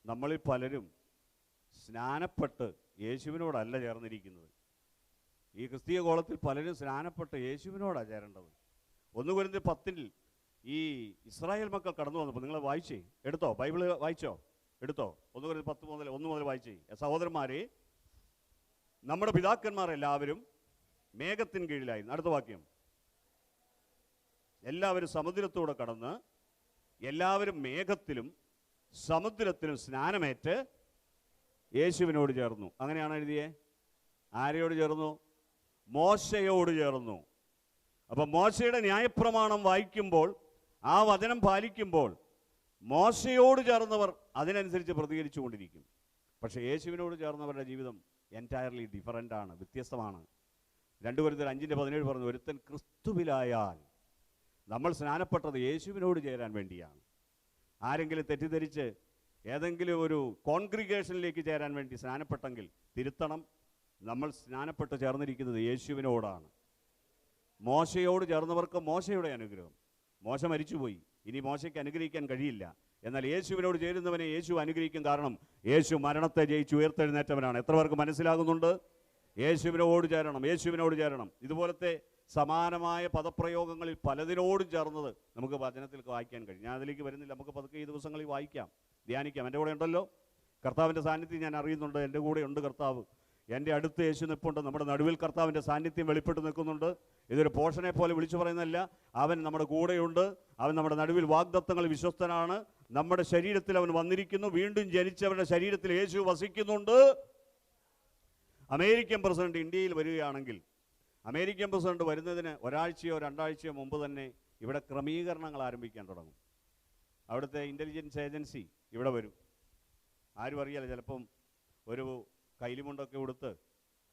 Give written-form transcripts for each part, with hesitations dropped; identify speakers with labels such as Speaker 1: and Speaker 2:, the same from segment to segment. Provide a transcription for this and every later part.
Speaker 1: നമ്മളിൽ പലരും സ്നാനപ്പെട്ട് യേശുവിനോടല്ല ചേർന്നിരിക്കുന്നത്. ഈ ക്രിസ്തീയ കോളത്തിൽ പലരും സ്നാനപ്പെട്ട് യേശുവിനോടാണ് ചേരേണ്ടത്. 1 കൊരിന്ത്യർ 10 ഈ ഇസ്രായേൽ മക്കൾ കടന്നു വന്നപ്പോൾ, നിങ്ങൾ വായിച്ചേ, എടുത്തോ, ബൈബിള് വായിച്ചോ, എടുത്തോ, 1 കൊരിന്ത്യർ 10 മുതൽ വായിച്ചേ. സഹോദരന്മാരെ, നമ്മുടെ പിതാക്കന്മാർ എല്ലാവരും മേഘത്തിൻ കീഴിലായിരുന്നു. അടുത്ത വാക്യം, എല്ലാവരും സമുദ്രത്തോടെ കടന്ന് എല്ലാവരും മേഘത്തിലും സമുദ്രത്തിലും സ്നാനമേറ്റ് യേശുവിനോട് ചേർന്നു. അങ്ങനെയാണ് എഴുതിയേ. ആരെയോട് ചേർന്നു? മോശയോട് ചേർന്നു. അപ്പം മോശയുടെ ന്യായപ്രമാണം വായിക്കുമ്പോൾ, ആ വചനം പാലിക്കുമ്പോൾ മോശയോട് ചേർന്നവർ അതിനനുസരിച്ച് പ്രതികരിച്ചു കൊണ്ടിരിക്കും. പക്ഷേ യേശുവിനോട് ചേർന്നവരുടെ ജീവിതം എൻറ്റയർലി ഡിഫറൻ്റാണ്, വ്യത്യസ്തമാണ്. 2 കൊരിന്ത്യർ 5:17 പറഞ്ഞു, ഒരുത്തൻ ക്രിസ്തുവിലായാൽ. നമ്മൾ സ്നാനപ്പെട്ടത് യേശുവിനോട് ചേരാൻ വേണ്ടിയാണ്. ആരെങ്കിലും തെറ്റിദ്ധരിച്ച് ഏതെങ്കിലും ഒരു കോൺഗ്രിഗേഷനിലേക്ക് ചേരാൻ വേണ്ടി സ്നാനപ്പെട്ടെങ്കിൽ തിരുത്തണം. നമ്മൾ സ്നാനപ്പെട്ട് ചേർന്നിരിക്കുന്നത് യേശുവിനോടാണ്. മോശയോട് ചേർന്നവർക്ക് മോശയുടെ അനുഗ്രഹം. മോശ മരിച്ചുപോയി, ഇനി മോശയ്ക്ക് അനുഗ്രഹിക്കാൻ കഴിയില്ല. എന്നാൽ യേശുവിനോട് ചേരുന്നവനെ യേശു അനുഗ്രഹിക്കും. കാരണം യേശു മരണത്തെ ജയിച്ച് ഉയർത്തെഴുന്നേറ്റവനാണ്. എത്ര പേർക്ക് മനസ്സിലാകുന്നുണ്ട്? യേശുവിനോട് ചേരണം, യേശുവിനോട് ചേരണം. ഇതുപോലത്തെ സമാനമായ പദപ്രയോഗങ്ങളിൽ പലതിനോടും ചേർന്നത് നമുക്ക് വചനത്തിൽ വായിക്കാൻ കഴിയും. ഞാൻ അതിലേക്ക് വരുന്നില്ല, നമുക്ക് പതുക്കെ ഈ ദിവസങ്ങളിൽ വായിക്കാം, ധ്യാനിക്കാം. എൻ്റെ കൂടെ ഉണ്ടല്ലോ കർത്താവിൻ്റെ സാന്നിധ്യം, ഞാൻ അറിയുന്നുണ്ട്. എൻ്റെ കൂടെ ഉണ്ട് കർത്താവ്, എൻ്റെ അടുത്ത് യേശു നിൽപ്പുണ്ട്. നമ്മുടെ നടുവിൽ കർത്താവിൻ്റെ സാന്നിധ്യം വെളിപ്പെട്ട് നിൽക്കുന്നുണ്ട്. ഇതൊരു പോഷനെ പോലെ വിളിച്ചു പറയുന്നതല്ല. അവൻ നമ്മുടെ കൂടെയുണ്ട്. അവൻ നമ്മുടെ നടുവിൽ വാഗ്ദത്തങ്ങൾ വിശ്വസ്തനാണ്. നമ്മുടെ ശരീരത്തിൽ അവൻ വന്നിരിക്കുന്നു. വീണ്ടും ജനിച്ചവരുടെ ശരീരത്തിൽ യേശു വസിക്കുന്നുണ്ട്. അമേരിക്കൻ പ്രസിഡന്റ് ഇന്ത്യയിൽ വരികയാണെങ്കിൽ, അമേരിക്കൻ പ്രസിഡന്റ് വരുന്നതിന് ഒരാഴ്ചയോ 2 ആഴ്ചയോ മുമ്പ് തന്നെ ഇവിടെ ക്രമീകരണങ്ങൾ ആരംഭിക്കാൻ തുടങ്ങും. അവിടുത്തെ ഇൻ്റലിജൻസ് ഏജൻസി ഇവിടെ വരും. ആരും അറിയാലോ, ചിലപ്പം ഒരു കൈലിമുണ്ടൊക്കെ കൊടുത്ത്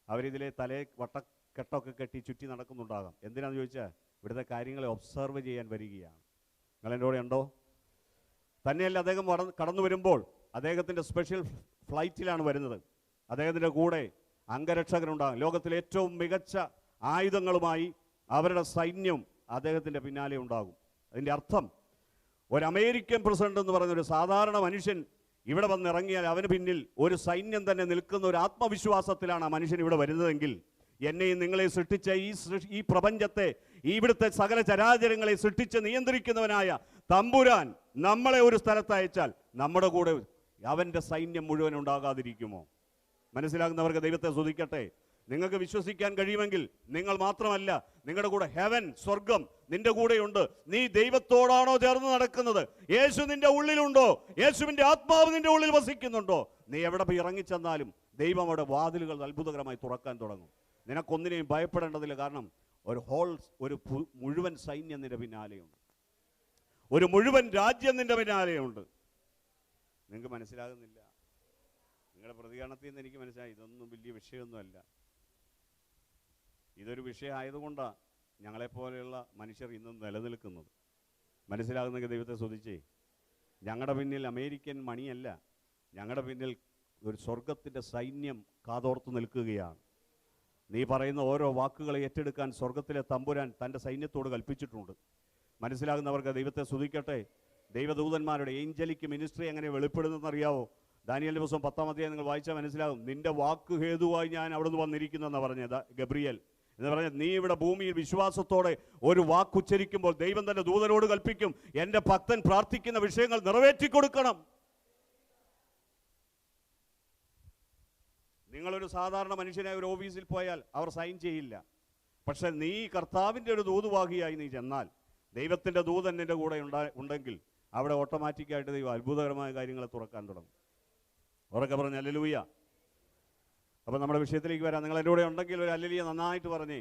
Speaker 1: അവരിതിലെ തലയെ വട്ടക്കെട്ടൊക്കെ കെട്ടി ചുറ്റി നടക്കുന്നുണ്ടാകാം. എന്തിനാണെന്ന് ചോദിച്ചാൽ ഇവിടുത്തെ കാര്യങ്ങളെ ഒബ്സർവ് ചെയ്യാൻ വരികയാണ്. നിങ്ങൾ എൻ്റെ കൂടെ ഉണ്ടോ? തന്നെയല്ല, അദ്ദേഹം കടന്നു വരുമ്പോൾ അദ്ദേഹത്തിൻ്റെ സ്പെഷ്യൽ ഫ്ലൈറ്റിലാണ് വരുന്നത്. അദ്ദേഹത്തിൻ്റെ കൂടെ അംഗരക്ഷകരുണ്ടാകും. ലോകത്തിലെ ഏറ്റവും മികച്ച ആയുധങ്ങളുമായി അവരുടെ സൈന്യം അദ്ദേഹത്തിൻ്റെ പിന്നാലെ ഉണ്ടാകും. അതിൻ്റെ അർത്ഥം, ഒരു അമേരിക്കൻ പ്രസിഡന്റ് എന്ന് പറയുന്ന ഒരു സാധാരണ മനുഷ്യൻ ഇവിടെ വന്നിറങ്ങിയാൽ അവന് പിന്നിൽ ഒരു സൈന്യം തന്നെ നിൽക്കുന്ന ഒരു ആത്മവിശ്വാസത്തിലാണ് ആ മനുഷ്യൻ ഇവിടെ വരുന്നതെങ്കിൽ, എന്നെയും നിങ്ങളെ സൃഷ്ടിച്ച ഈ പ്രപഞ്ചത്തെ, ഇവിടുത്തെ സകല ചരാചരങ്ങളെ സൃഷ്ടിച്ച് നിയന്ത്രിക്കുന്നവനായ തമ്പുരാൻ നമ്മളെ ഒരു സ്ഥലത്ത് അയച്ചാൽ നമ്മുടെ കൂടെ അവൻ്റെ സൈന്യം മുഴുവൻ ഉണ്ടാകാതിരിക്കുമോ? മനസ്സിലാകുന്നവർക്ക് ദൈവത്തെ സ്തുതിക്കട്ടെ. നിങ്ങൾക്ക് വിശ്വസിക്കാൻ കഴിയുമെങ്കിൽ നിങ്ങൾ മാത്രമല്ല, നിങ്ങളുടെ കൂടെ ഹെവൻ, സ്വർഗം നിന്റെ കൂടെയുണ്ട്. നീ ദൈവത്തോടാണോ ചേർന്ന് നടക്കുന്നത്? യേശു നിന്റെ ഉള്ളിലുണ്ടോ? യേശുവിൻ്റെ ആത്മാവ് നിന്റെ ഉള്ളിൽ വസിക്കുന്നുണ്ടോ? നീ എവിടെ പോയി ഇറങ്ങിച്ചെന്നാലും ദൈവം അവിടെ വാതിലുകൾ അത്ഭുതകരമായി തുറക്കാൻ തുടങ്ങും. നിനക്കൊന്നിനെയും ഭയപ്പെടേണ്ടതില്ല. കാരണം ഒരു മുഴുവൻ സൈന്യം നിന്റെ പിന്നാലെയുണ്ട്. ഒരു മുഴുവൻ രാജ്യം നിന്റെ പിന്നാലെയുണ്ട്. നിങ്ങൾക്ക് മനസ്സിലാകുന്നില്ല? നിങ്ങളുടെ പ്രതികരണത്തിൽ നിന്ന് എനിക്ക് മനസ്സിലായി ഇതൊന്നും വലിയ വിഷയമൊന്നുമല്ല. ഇതൊരു വിഷയമായതുകൊണ്ടാണ് ഞങ്ങളെപ്പോലെയുള്ള മനുഷ്യർ ഇന്നും നിലനിൽക്കുന്നത്. മനസ്സിലാകുന്നെങ്കിൽ ദൈവത്തെ സ്തുതിച്ചേ. ഞങ്ങളുടെ പിന്നിൽ അമേരിക്കൻ മണിയല്ല, ഞങ്ങളുടെ പിന്നിൽ ഒരു സ്വർഗത്തിൻ്റെ സൈന്യം കാതോർത്ത് നിൽക്കുകയാണ്. നീ പറയുന്ന ഓരോ വാക്കുകളെ ഏറ്റെടുക്കാൻ സ്വർഗത്തിലെ തമ്പുരാൻ തൻ്റെ സൈന്യത്തോട് കൽപ്പിച്ചിട്ടുണ്ട്. മനസ്സിലാകുന്നവർക്ക് ദൈവത്തെ സ്തുതിക്കട്ടെ. ദൈവദൂതന്മാരുടെ ഏഞ്ചലിക് മിനിസ്ട്രി എങ്ങനെ വെളിപ്പെടുന്നതെന്നറിയാവോ? ദാനിയേൽ ദിവസം 10-ാം അധ്യായം നിങ്ങൾ വായിച്ചാൽ മനസ്സിലാകും. നിന്റെ വാക്ക് ഹേതുവായി ഞാൻ അവിടെ നിന്ന് വന്നിരിക്കുന്നെന്നാണ് പറഞ്ഞത് ഗബ്രിയേൽ എന്ന് പറഞ്ഞാൽ, നീ ഇവിടെ ഭൂമിയിൽ വിശ്വാസത്തോടെ ഒരു വാക്കുച്ചരിക്കുമ്പോൾ ദൈവം തന്നെ ദൂതനോട് കൽപ്പിക്കും, എൻ്റെ ഭക്തൻ പ്രാർത്ഥിക്കുന്ന വിഷയങ്ങൾ നിറവേറ്റിക്കൊടുക്കണം. നിങ്ങളൊരു സാധാരണ മനുഷ്യനായ ഒരു ഓഫീസിൽ പോയാൽ അവർ സൈൻ ചെയ്യില്ല. പക്ഷെ നീ കർത്താവിൻ്റെ ഒരു ദൂതുവാഹിയായി നീ ചെന്നാൽ, ദൈവത്തിൻ്റെ ദൂതൻ നിൻ്റെ കൂടെ ഉണ്ടെങ്കിൽ അവിടെ ഓട്ടോമാറ്റിക്കായിട്ട് ദൈവം അത്ഭുതകരമായ കാര്യങ്ങളെ തുറക്കാൻ തുടങ്ങും. ഉറക്കെ പറഞ്ഞ് ഹല്ലേലൂയ. അപ്പം നമ്മുടെ വിഷയത്തിലേക്ക് വരാം. നിങ്ങൾ എൻ്റെ കൂടെ ഉണ്ടെങ്കിൽ ഒരു ഹല്ലേലൂയ നന്നായിട്ട് പറഞ്ഞേ.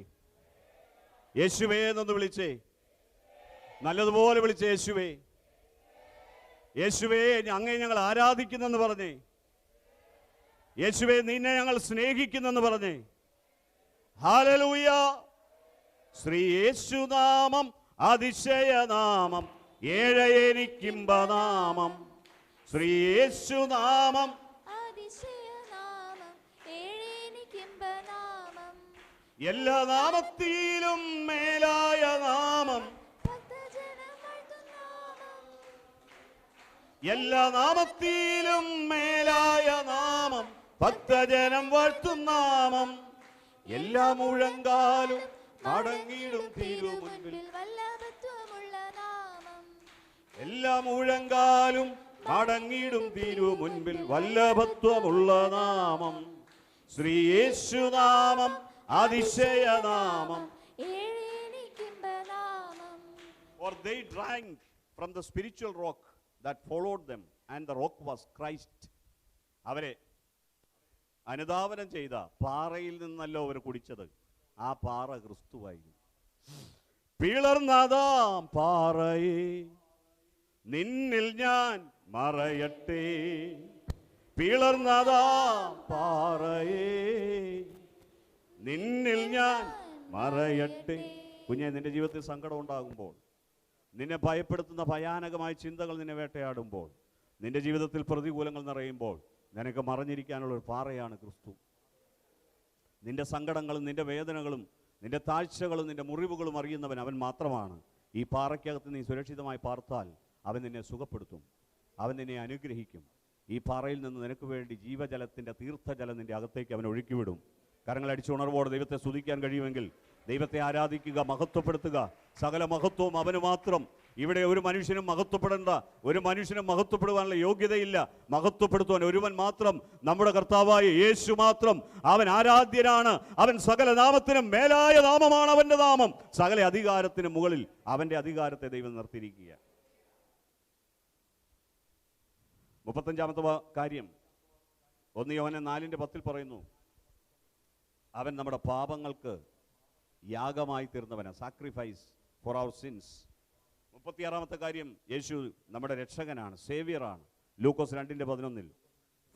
Speaker 1: യേശുവേ എന്നൊന്ന് വിളിച്ചേ, നല്ലതുപോലെ വിളിച്ചേ. യേശുവേ, യേശുവേ അങ്ങേ ഞങ്ങൾ ആരാധിക്കുന്നെന്ന് പറഞ്ഞേ. യേശുവേ നിന്നെ ഞങ്ങൾ സ്നേഹിക്കുന്നെന്ന് പറഞ്ഞേ. ഹല്ലേലൂയ. ശ്രീ യേശുനാമം അതിശയനാമം, ഏഴയെനിക്കിമ്പനാമം. ശ്രീ യേശുനാമം എല്ലാ നാമത്തിലും മേലായ നാമം, എല്ലാ നാമത്തിലും ഭക്തജനം വാഴ്ത്തും നാമം. എല്ലാ മുഴങ്കാലും മടങ്ങിടും തിരുമുൻപിൽ. എല്ലാ മുഴങ്കാലും മടങ്ങിടും തിരുമുൻപിൽ. വല്ലഭത്വമുള്ള നാമം Shri യേശുനാമം, അതിശയനാമം. For they drank from the spiritual rock that followed them, and the rock was Christ. അവരെ അനുധാവനം ചെയ്ത പാറയിൽ നിന്നല്ലോ അവർ കുടിച്ചത്. ആ പാറ ക്രിസ്തുവായിരുന്നു. പിളർന്നതാം പാറയെ നിന്നിൽ ഞാൻ മറയട്ടെ. പിളർന്നതാം പാറയെ നിന്നിൽ ഞാൻ മറയട്ടെ. കുഞ്ഞെ, നിന്റെ ജീവിതത്തിൽ സങ്കടം ഉണ്ടാകുമ്പോൾ, നിന്നെ ഭയപ്പെടുത്തുന്ന ഭയാനകമായ ചിന്തകൾ നിന്നെ വേട്ടയാടുമ്പോൾ, നിന്റെ ജീവിതത്തിൽ പ്രതികൂലങ്ങൾ നിറയുമ്പോൾ, നിനക്ക് മറഞ്ഞിരിക്കാനുള്ള ഒരു പാറയാണ് ക്രിസ്തു. നിന്റെ സങ്കടങ്ങളും നിന്റെ വേദനകളും നിന്റെ താഴ്ചകളും നിന്റെ മുറിവുകളും അറിയുന്നവൻ അവൻ മാത്രമാണ്. ഈ പാറയ്ക്കകത്ത് നീ സുരക്ഷിതമായി പാർത്താൽ അവൻ നിന്നെ സുഖപ്പെടുത്തും, അവൻ നിന്നെ അനുഗ്രഹിക്കും. ഈ പാറയിൽ നിന്ന് നിനക്ക് വേണ്ടി ജീവജലത്തിൻ്റെ തീർത്ഥജലം നിന്റെ അകത്തേക്ക് അവൻ ഒഴുക്കിവിടും. കരങ്ങളടിച്ച് ഉണർവോടെ ദൈവത്തെ സ്തുതിക്കാൻ കഴിയുമെങ്കിൽ ദൈവത്തെ ആരാധിക്കുക, മഹത്വപ്പെടുത്തുക. സകല മഹത്വവും അവന് മാത്രം. ഇവിടെ ഒരു മനുഷ്യനും മഹത്വപ്പെടേണ്ട, ഒരു മനുഷ്യനും മഹത്വപ്പെടുവാനുള്ള യോഗ്യതയില്ല. മഹത്വപ്പെടുത്തുവാൻ ഒരുവൻ മാത്രം, നമ്മുടെ കർത്താവായ യേശു മാത്രം. അവൻ ആരാധ്യനാണ്. അവൻ സകല നാമത്തിനും മേലായ നാമമാണ് അവൻ്റെ നാമം. സകല അധികാരത്തിന് മുകളിൽ അവൻ്റെ അധികാരത്തെ ദൈവം നിർത്തിയിരിക്കുക. 35-ാമത്തെ കാര്യം 1 യോഹന്നാൻ 4:10 പറയുന്നു, അവൻ നമ്മുടെ പാപങ്ങൾക്ക് യാഗമായി തീർന്നവനാണ്. Sacrifice for our sins. 36-ാമത്തെ കാര്യം, യേശു നമ്മുടെ രക്ഷകനാണ്, സേവിയറാണ്. ലൂക്കോസ് 2:11,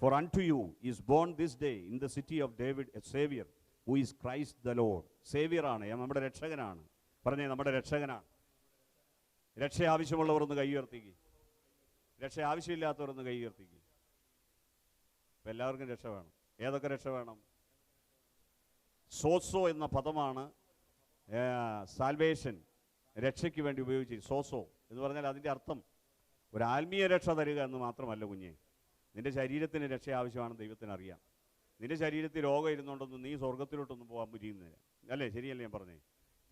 Speaker 1: for unto you is born this day in the city of David a saviour who is Christ the Lord. സേവിയറാണ്, നമ്മുടെ രക്ഷകനാണ്. പറഞ്ഞേ, നമ്മുടെ രക്ഷകനാണ്. രക്ഷ ആവശ്യമുള്ളവരൊന്ന് കൈ ഉയർത്തിക്ക്. രക്ഷ ആവശ്യമില്ലാത്തവരൊന്ന് കൈ ഉയർത്തിക്ക്. ഇപ്പം എല്ലാവർക്കും രക്ഷ വേണം. ഏതൊക്കെ രക്ഷ വേണം? സോസോ എന്ന പദമാണ് സാൽവേഷൻ, രക്ഷയ്ക്ക് വേണ്ടി ഉപയോഗിച്ച്. സോസോ എന്ന് പറഞ്ഞാൽ അതിൻ്റെ അർത്ഥം ഒരു ആത്മീയ രക്ഷ തരിക എന്ന് മാത്രമല്ല കുഞ്ഞെ. നിന്റെ ശരീരത്തിന് രക്ഷ ആവശ്യമാണെന്ന് ദൈവത്തിന് അറിയാം. നിന്റെ ശരീരത്തിൽ രോഗം ഇരുന്നുകൊണ്ടൊന്നും നീ സ്വർഗത്തിലോട്ടൊന്നും പോകാൻ പറ്റുന്നില്ല, അല്ലേ? ശരിയല്ലേ ഞാൻ പറഞ്ഞേ?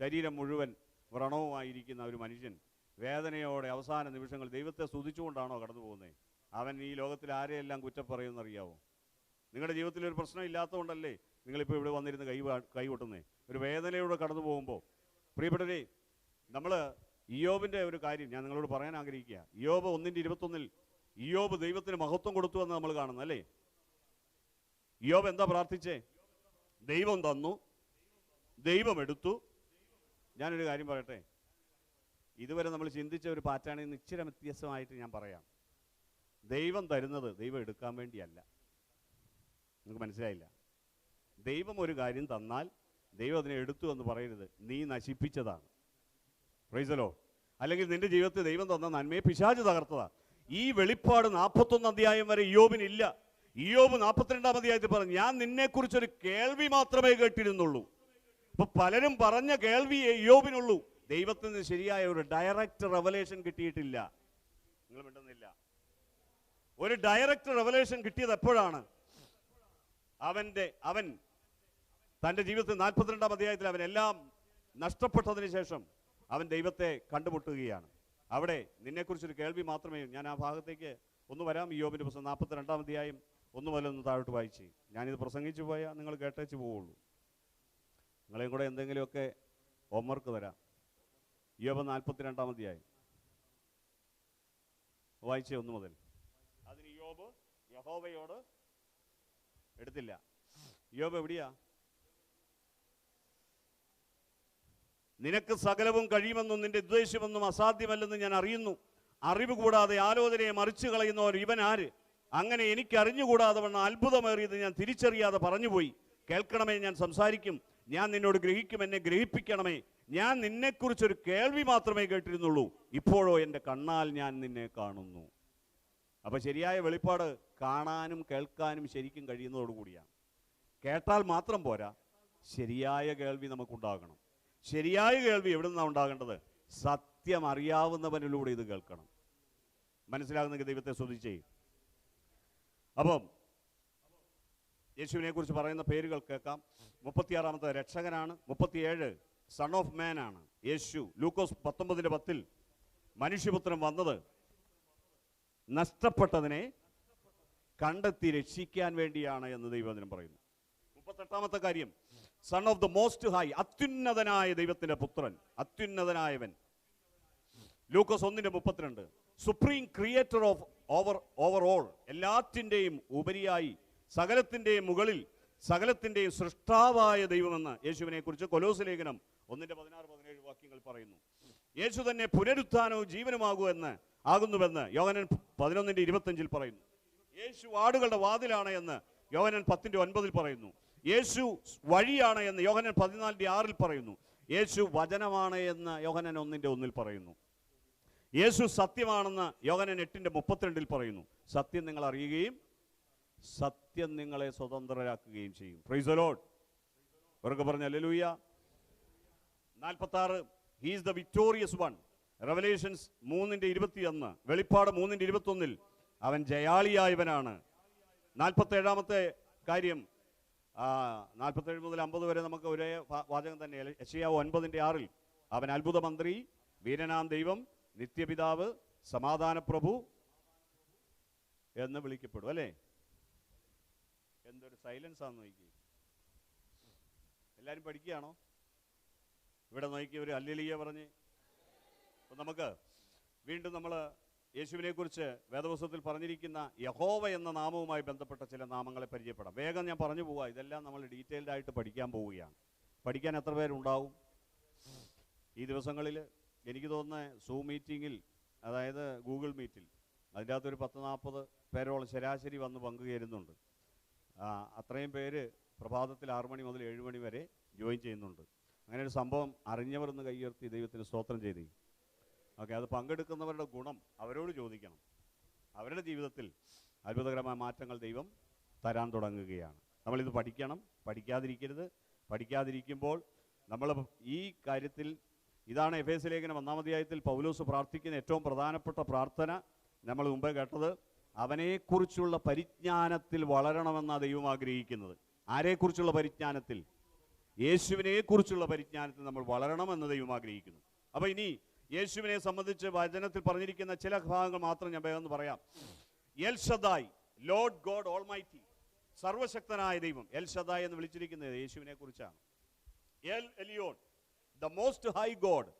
Speaker 1: ശരീരം മുഴുവൻ വ്രണവുമായിരിക്കുന്ന ഒരു മനുഷ്യൻ വേദനയോടെ അവസാന നിമിഷങ്ങൾ ദൈവത്തെ സ്തുതിച്ചുകൊണ്ടാണോ കടന്നു പോകുന്നത്? അവൻ ഈ ലോകത്തിൽ ആരെയെല്ലാം കുറ്റം പറയുമെന്നറിയാവോ? നിങ്ങളുടെ ജീവിതത്തിൽ ഒരു പ്രശ്നം ഇല്ലാത്തതുകൊണ്ടല്ലേ നിങ്ങളിപ്പോൾ ഇവിടെ വന്നിരുന്ന് കൈകൊട്ടുന്നേ? ഒരു വേദനയോടെ കടന്നു പോകുമ്പോൾ. പ്രിയപ്പെട്ടവരെ, നമ്മൾ ഇയ്യോബിൻ്റെ ഒരു കാര്യം ഞാൻ നിങ്ങളോട് പറയാൻ ആഗ്രഹിക്കുക. ഇയ്യോബ് 1:21 ഇയ്യോബ് ദൈവത്തിന് മഹത്വം കൊടുത്തു എന്ന് നമ്മൾ കാണുന്നു, അല്ലേ? ഇയ്യോബ് എന്താ പ്രാർത്ഥിച്ചേ? ദൈവം തന്നു, ദൈവം എടുത്തു. ഞാനൊരു കാര്യം പറയട്ടെ, ഇതുവരെ നമ്മൾ ചിന്തിച്ച ഒരു പാറ്റേണിൽ നിന്ന് ഇച്ചിരി വ്യത്യസ്തമായിട്ട് ഞാൻ പറയാം. ദൈവം തരുന്നത് ദൈവം എടുക്കാൻ വേണ്ടിയല്ല. നിങ്ങൾക്ക് മനസ്സിലായില്ല? ദൈവം ഒരു കാര്യം തന്നാൽ ദൈവം അതിനെ എടുത്തു എന്ന് പറയരുത്. നീ നശിപ്പിച്ചതാണ്. Price the Lord. അല്ലെങ്കിൽ നിന്റെ ജീവിതത്തിൽ ദൈവം തന്ന നന്മയെ പിശാച് തകർത്തതാണ്. ഈ വെളിപ്പാട് 41 അധ്യായം വരെ ഇയ്യോബിനില്ല. ഇയ്യോബ് 42-ാം അധ്യായത്തിൽ പറഞ്ഞു, ഞാൻ നിന്നെക്കുറിച്ചൊരു കേൾവി മാത്രമേ കേട്ടിരുന്നുള്ളൂ. ഇപ്പൊ പലരും പറഞ്ഞ കേൾവിയെ ഇയ്യോബിനുള്ളൂ. ദൈവത്തിന് ശരിയായ ഒരു ഡയറക്റ്റ് റെവലേഷൻ കിട്ടിയിട്ടില്ല. നിങ്ങൾ മിണ്ടുന്നില്ല. ഒരു ഡയറക്റ്റ് റെവലേഷൻ കിട്ടിയത് എപ്പോഴാണ്? അവൻ തൻ്റെ ജീവിതത്തിൽ 42-ാം അധ്യായത്തിൽ അവൻ എല്ലാം നഷ്ടപ്പെട്ടതിന് ശേഷം അവൻ ദൈവത്തെ കണ്ടുമുട്ടുകയാണ്. അവിടെ നിന്നെക്കുറിച്ചൊരു കേൾവി മാത്രമേ. ഞാൻ ആ ഭാഗത്തേക്ക് ഒന്ന് വരാം. ഇയ്യോബിൻ്റെ പുസ്തകം 42-ാം അധ്യായം 1 മുതൽ 1 താഴോട്ട് വായിച്ച്. ഞാനിത് പ്രസംഗിച്ചു പോയാൽ നിങ്ങൾ കേട്ടേച്ച് പോവുള്ളൂ. നിങ്ങളെയും കൂടെ എന്തെങ്കിലുമൊക്കെ ഹോംവർക്ക് തരാം. ഇയ്യോബ് 42-ാം അധ്യായം വായിച്ചേ 1 മുതൽ. അതിന് ഇയ്യോബ് യഹോവയോട് എടുത്തില്ല. ഇയ്യോബ് എവിടെയാ? നിനക്ക് സകലവും കഴിയുമെന്നും നിന്റെ ഉദ്ദേശമെന്നും അസാധ്യമല്ലെന്ന് ഞാൻ അറിയുന്നു. അറിവ് കൂടാതെ ആലോചനയെ മറിച്ചു കളയുന്നവർ ഇവൻ ആര്? അങ്ങനെ എനിക്ക് അറിഞ്ഞുകൂടാതെ വണ്ണം അത്ഭുതമേറിയത് ഞാൻ തിരിച്ചറിയാതെ പറഞ്ഞുപോയി. കേൾക്കണമേ, ഞാൻ സംസാരിക്കും. ഞാൻ നിന്നോട് ഗ്രഹിക്കും, എന്നെ ഗ്രഹിപ്പിക്കണമേ. ഞാൻ നിന്നെക്കുറിച്ചൊരു കേൾവി മാത്രമേ കേട്ടിരുന്നുള്ളൂ, ഇപ്പോഴോ എൻ്റെ കണ്ണാൽ ഞാൻ നിന്നെ കാണുന്നു. അപ്പോൾ ശരിയായ വെളിപ്പാട് കാണാനും കേൾക്കാനും ശരിക്കും കഴിയുന്നതോടുകൂടിയാണ്. കേട്ടാൽ മാത്രം പോരാ, ശരിയായ കേൾവി നമുക്കുണ്ടാകണം. ശരിയായ കേൾവി എവിടെ നിന്നാണ് ഉണ്ടാകേണ്ടത്? സത്യം അറിയാവുന്നവനിലൂടെ ഇത് കേൾക്കണം. മനസ്സിലാകുന്നെങ്കിൽ ദൈവത്തെ സ്തുതിച്ചേ. അപ്പം യേശുവിനെ കുറിച്ച് പറയുന്ന പേരുകൾ കേൾക്കാം. 36 രക്ഷകനാണ്. 37 സൺ ഓഫ് മാൻ ആണ് യേശു. ലൂക്കോസ് 19:10 മനുഷ്യപുത്രൻ വന്നത് നഷ്ടപ്പെട്ടതിനെ കണ്ടെത്തി രക്ഷിക്കാൻ വേണ്ടിയാണ് എന്ന് ദൈവവചനം പറയുന്നു. 38 കാര്യം son of the most high, അത്യുന്നതനായ ദൈവത്തിന്റെ പുത്രൻ, അത്യുന്നതനായവൻ. ലൂക്കോസ് 1:32 supreme creator of over all, എല്ലാത്തിൻ്റെയും ഉപരിയായി, സകലത്തിൻ്റെയും മുകളിൽ, സകലത്തിൻ്റെയും സൃഷ്ടാവായ ദൈവമെന്ന് യേശുവിനെ കുറിച്ച് കൊലോസ് ലേഖനം 1:16-17 വാക്യങ്ങൾ പറയുന്നു. യേശു തന്നെ പുനരുത്ഥാനവും ആകുന്നുവെന്ന് യോഹന്നാൻ 11:25 പറയുന്നു. യേശു ആടുകളുടെ വാതിലാണ് എന്ന് യോഹന്നാൻ 10:9 പറയുന്നു. യേശു വഴിയാണ് എന്ന് യോഹന്നാൻ 14:6 പറയുന്നു. യേശു വചനമാണ് എന്ന് യോഹന്നാൻ 1:1 പറയുന്നു. യേശു സത്യമാണെന്ന് യോഹന്നാൻ 8:32 പറയുന്നു. സത്യം നിങ്ങൾ അറിയുകയും സത്യം നിങ്ങളെ സ്വതന്ത്രരാക്കുകയും ചെയ്യും. Price the Lord. ഉറക്കെ പറഞ്ഞ hallelujah. 46 he is the victorious one. Revelations 3:21, വെളിപ്പാട് 3:21 അവൻ ജയാളിയായവനാണ്. 47 കാര്യം 47 മുതൽ 50 വരെ നമുക്ക് ഒരേ വാചകം തന്നെ. യെശയ്യാവ് 9:6 അവൻ അത്ഭുത മന്ത്രി, വീരനാം ദൈവം, നിത്യപിതാവ്, സമാധാന പ്രഭു എന്ന് വിളിക്കപ്പെടും. അല്ലേ? എന്തൊരു സൈലൻസ് ആണെന്ന് നോക്കി. എല്ലാവരും പഠിക്കുകയാണോ? ഇവിടെ നോക്കി ഒരു ഹല്ലേലൂയ പറഞ്ഞ്. അപ്പം നമുക്ക് വീണ്ടും നമ്മൾ യേശുവിനെ കുറിച്ച് വേദപുസ്തകത്തിൽ പറഞ്ഞിരിക്കുന്ന യഹോവ എന്ന നാമവുമായി ബന്ധപ്പെട്ട ചില നാമങ്ങളെ പരിചയപ്പെടാം. വേഗം ഞാൻ പറഞ്ഞു പോവുക. ഇതെല്ലാം നമ്മൾ ഡീറ്റെയിൽഡ് ആയിട്ട് പഠിക്കാൻ പോവുകയാണ്. പഠിക്കാൻ എത്ര പേരുണ്ടാവും ഈ ദിവസങ്ങളിൽ? എനിക്ക് തോന്നുന്നത് സൂം മീറ്റിങ്ങിൽ, അതായത് ഗൂഗിൾ മീറ്റിൽ, അതിൻ്റെ അകത്തൊരു 10-40 പേരോളം ശരാശരി വന്ന് പങ്കുചേരുന്നുണ്ട്. അത്രയും പേര് പ്രഭാതത്തിൽ 6 മണി മുതൽ 7 മണി വരെ ജോയിൻ ചെയ്യുന്നുണ്ട്. അങ്ങനെ ഒരു സംഭവം അറിഞ്ഞവർ ഒന്ന് കൈയുയർത്തി ദൈവത്തിന് സ്തോത്രം ചെയ്തേ. ഓക്കെ, അത് പങ്കെടുക്കുന്നവരുടെ ഗുണം അവരോട് ചോദിക്കണം. അവരുടെ ജീവിതത്തിൽ അത്ഭുതകരമായ മാറ്റങ്ങൾ ദൈവം തരാൻ തുടങ്ങുകയാണ്. നമ്മളിത് പഠിക്കണം, പഠിക്കാതിരിക്കരുത്. പഠിക്കാതിരിക്കുമ്പോൾ നമ്മൾ ഈ കാര്യത്തിൽ, ഇതാണ് എഫേസ്യ ലേഖനം 1-ാം അധ്യായത്തിൽ പൗലോസ് പ്രാർത്ഥിക്കുന്ന ഏറ്റവും പ്രധാനപ്പെട്ട പ്രാർത്ഥന. നമ്മൾ മുമ്പേ കേട്ടത്, അവനെക്കുറിച്ചുള്ള പരിജ്ഞാനത്തിൽ വളരണമെന്നാണ് ദൈവം ആഗ്രഹിക്കുന്നത്. ആരെക്കുറിച്ചുള്ള പരിജ്ഞാനത്തിൽ? യേശുവിനെക്കുറിച്ചുള്ള പരിജ്ഞാനത്തിൽ നമ്മൾ വളരണമെന്ന് ദൈവം ആഗ്രഹിക്കുന്നു. അപ്പോൾ ഇനി യേശുവിനെ സംബന്ധിച്ച് വചനത്തിൽ പറഞ്ഞിരിക്കുന്ന ചില ഭാഗങ്ങൾ മാത്രം ഞാൻ വേഗം പറയാം. L Shaddai, Lord God almighty, സർവശക്തനായ ദൈവം. എൽ ഷദായ് എന്ന് വിളിച്ചിരിക്കുന്നത് യേശുവിനെ കുറിച്ചാണ്. L Elyon, the most high God,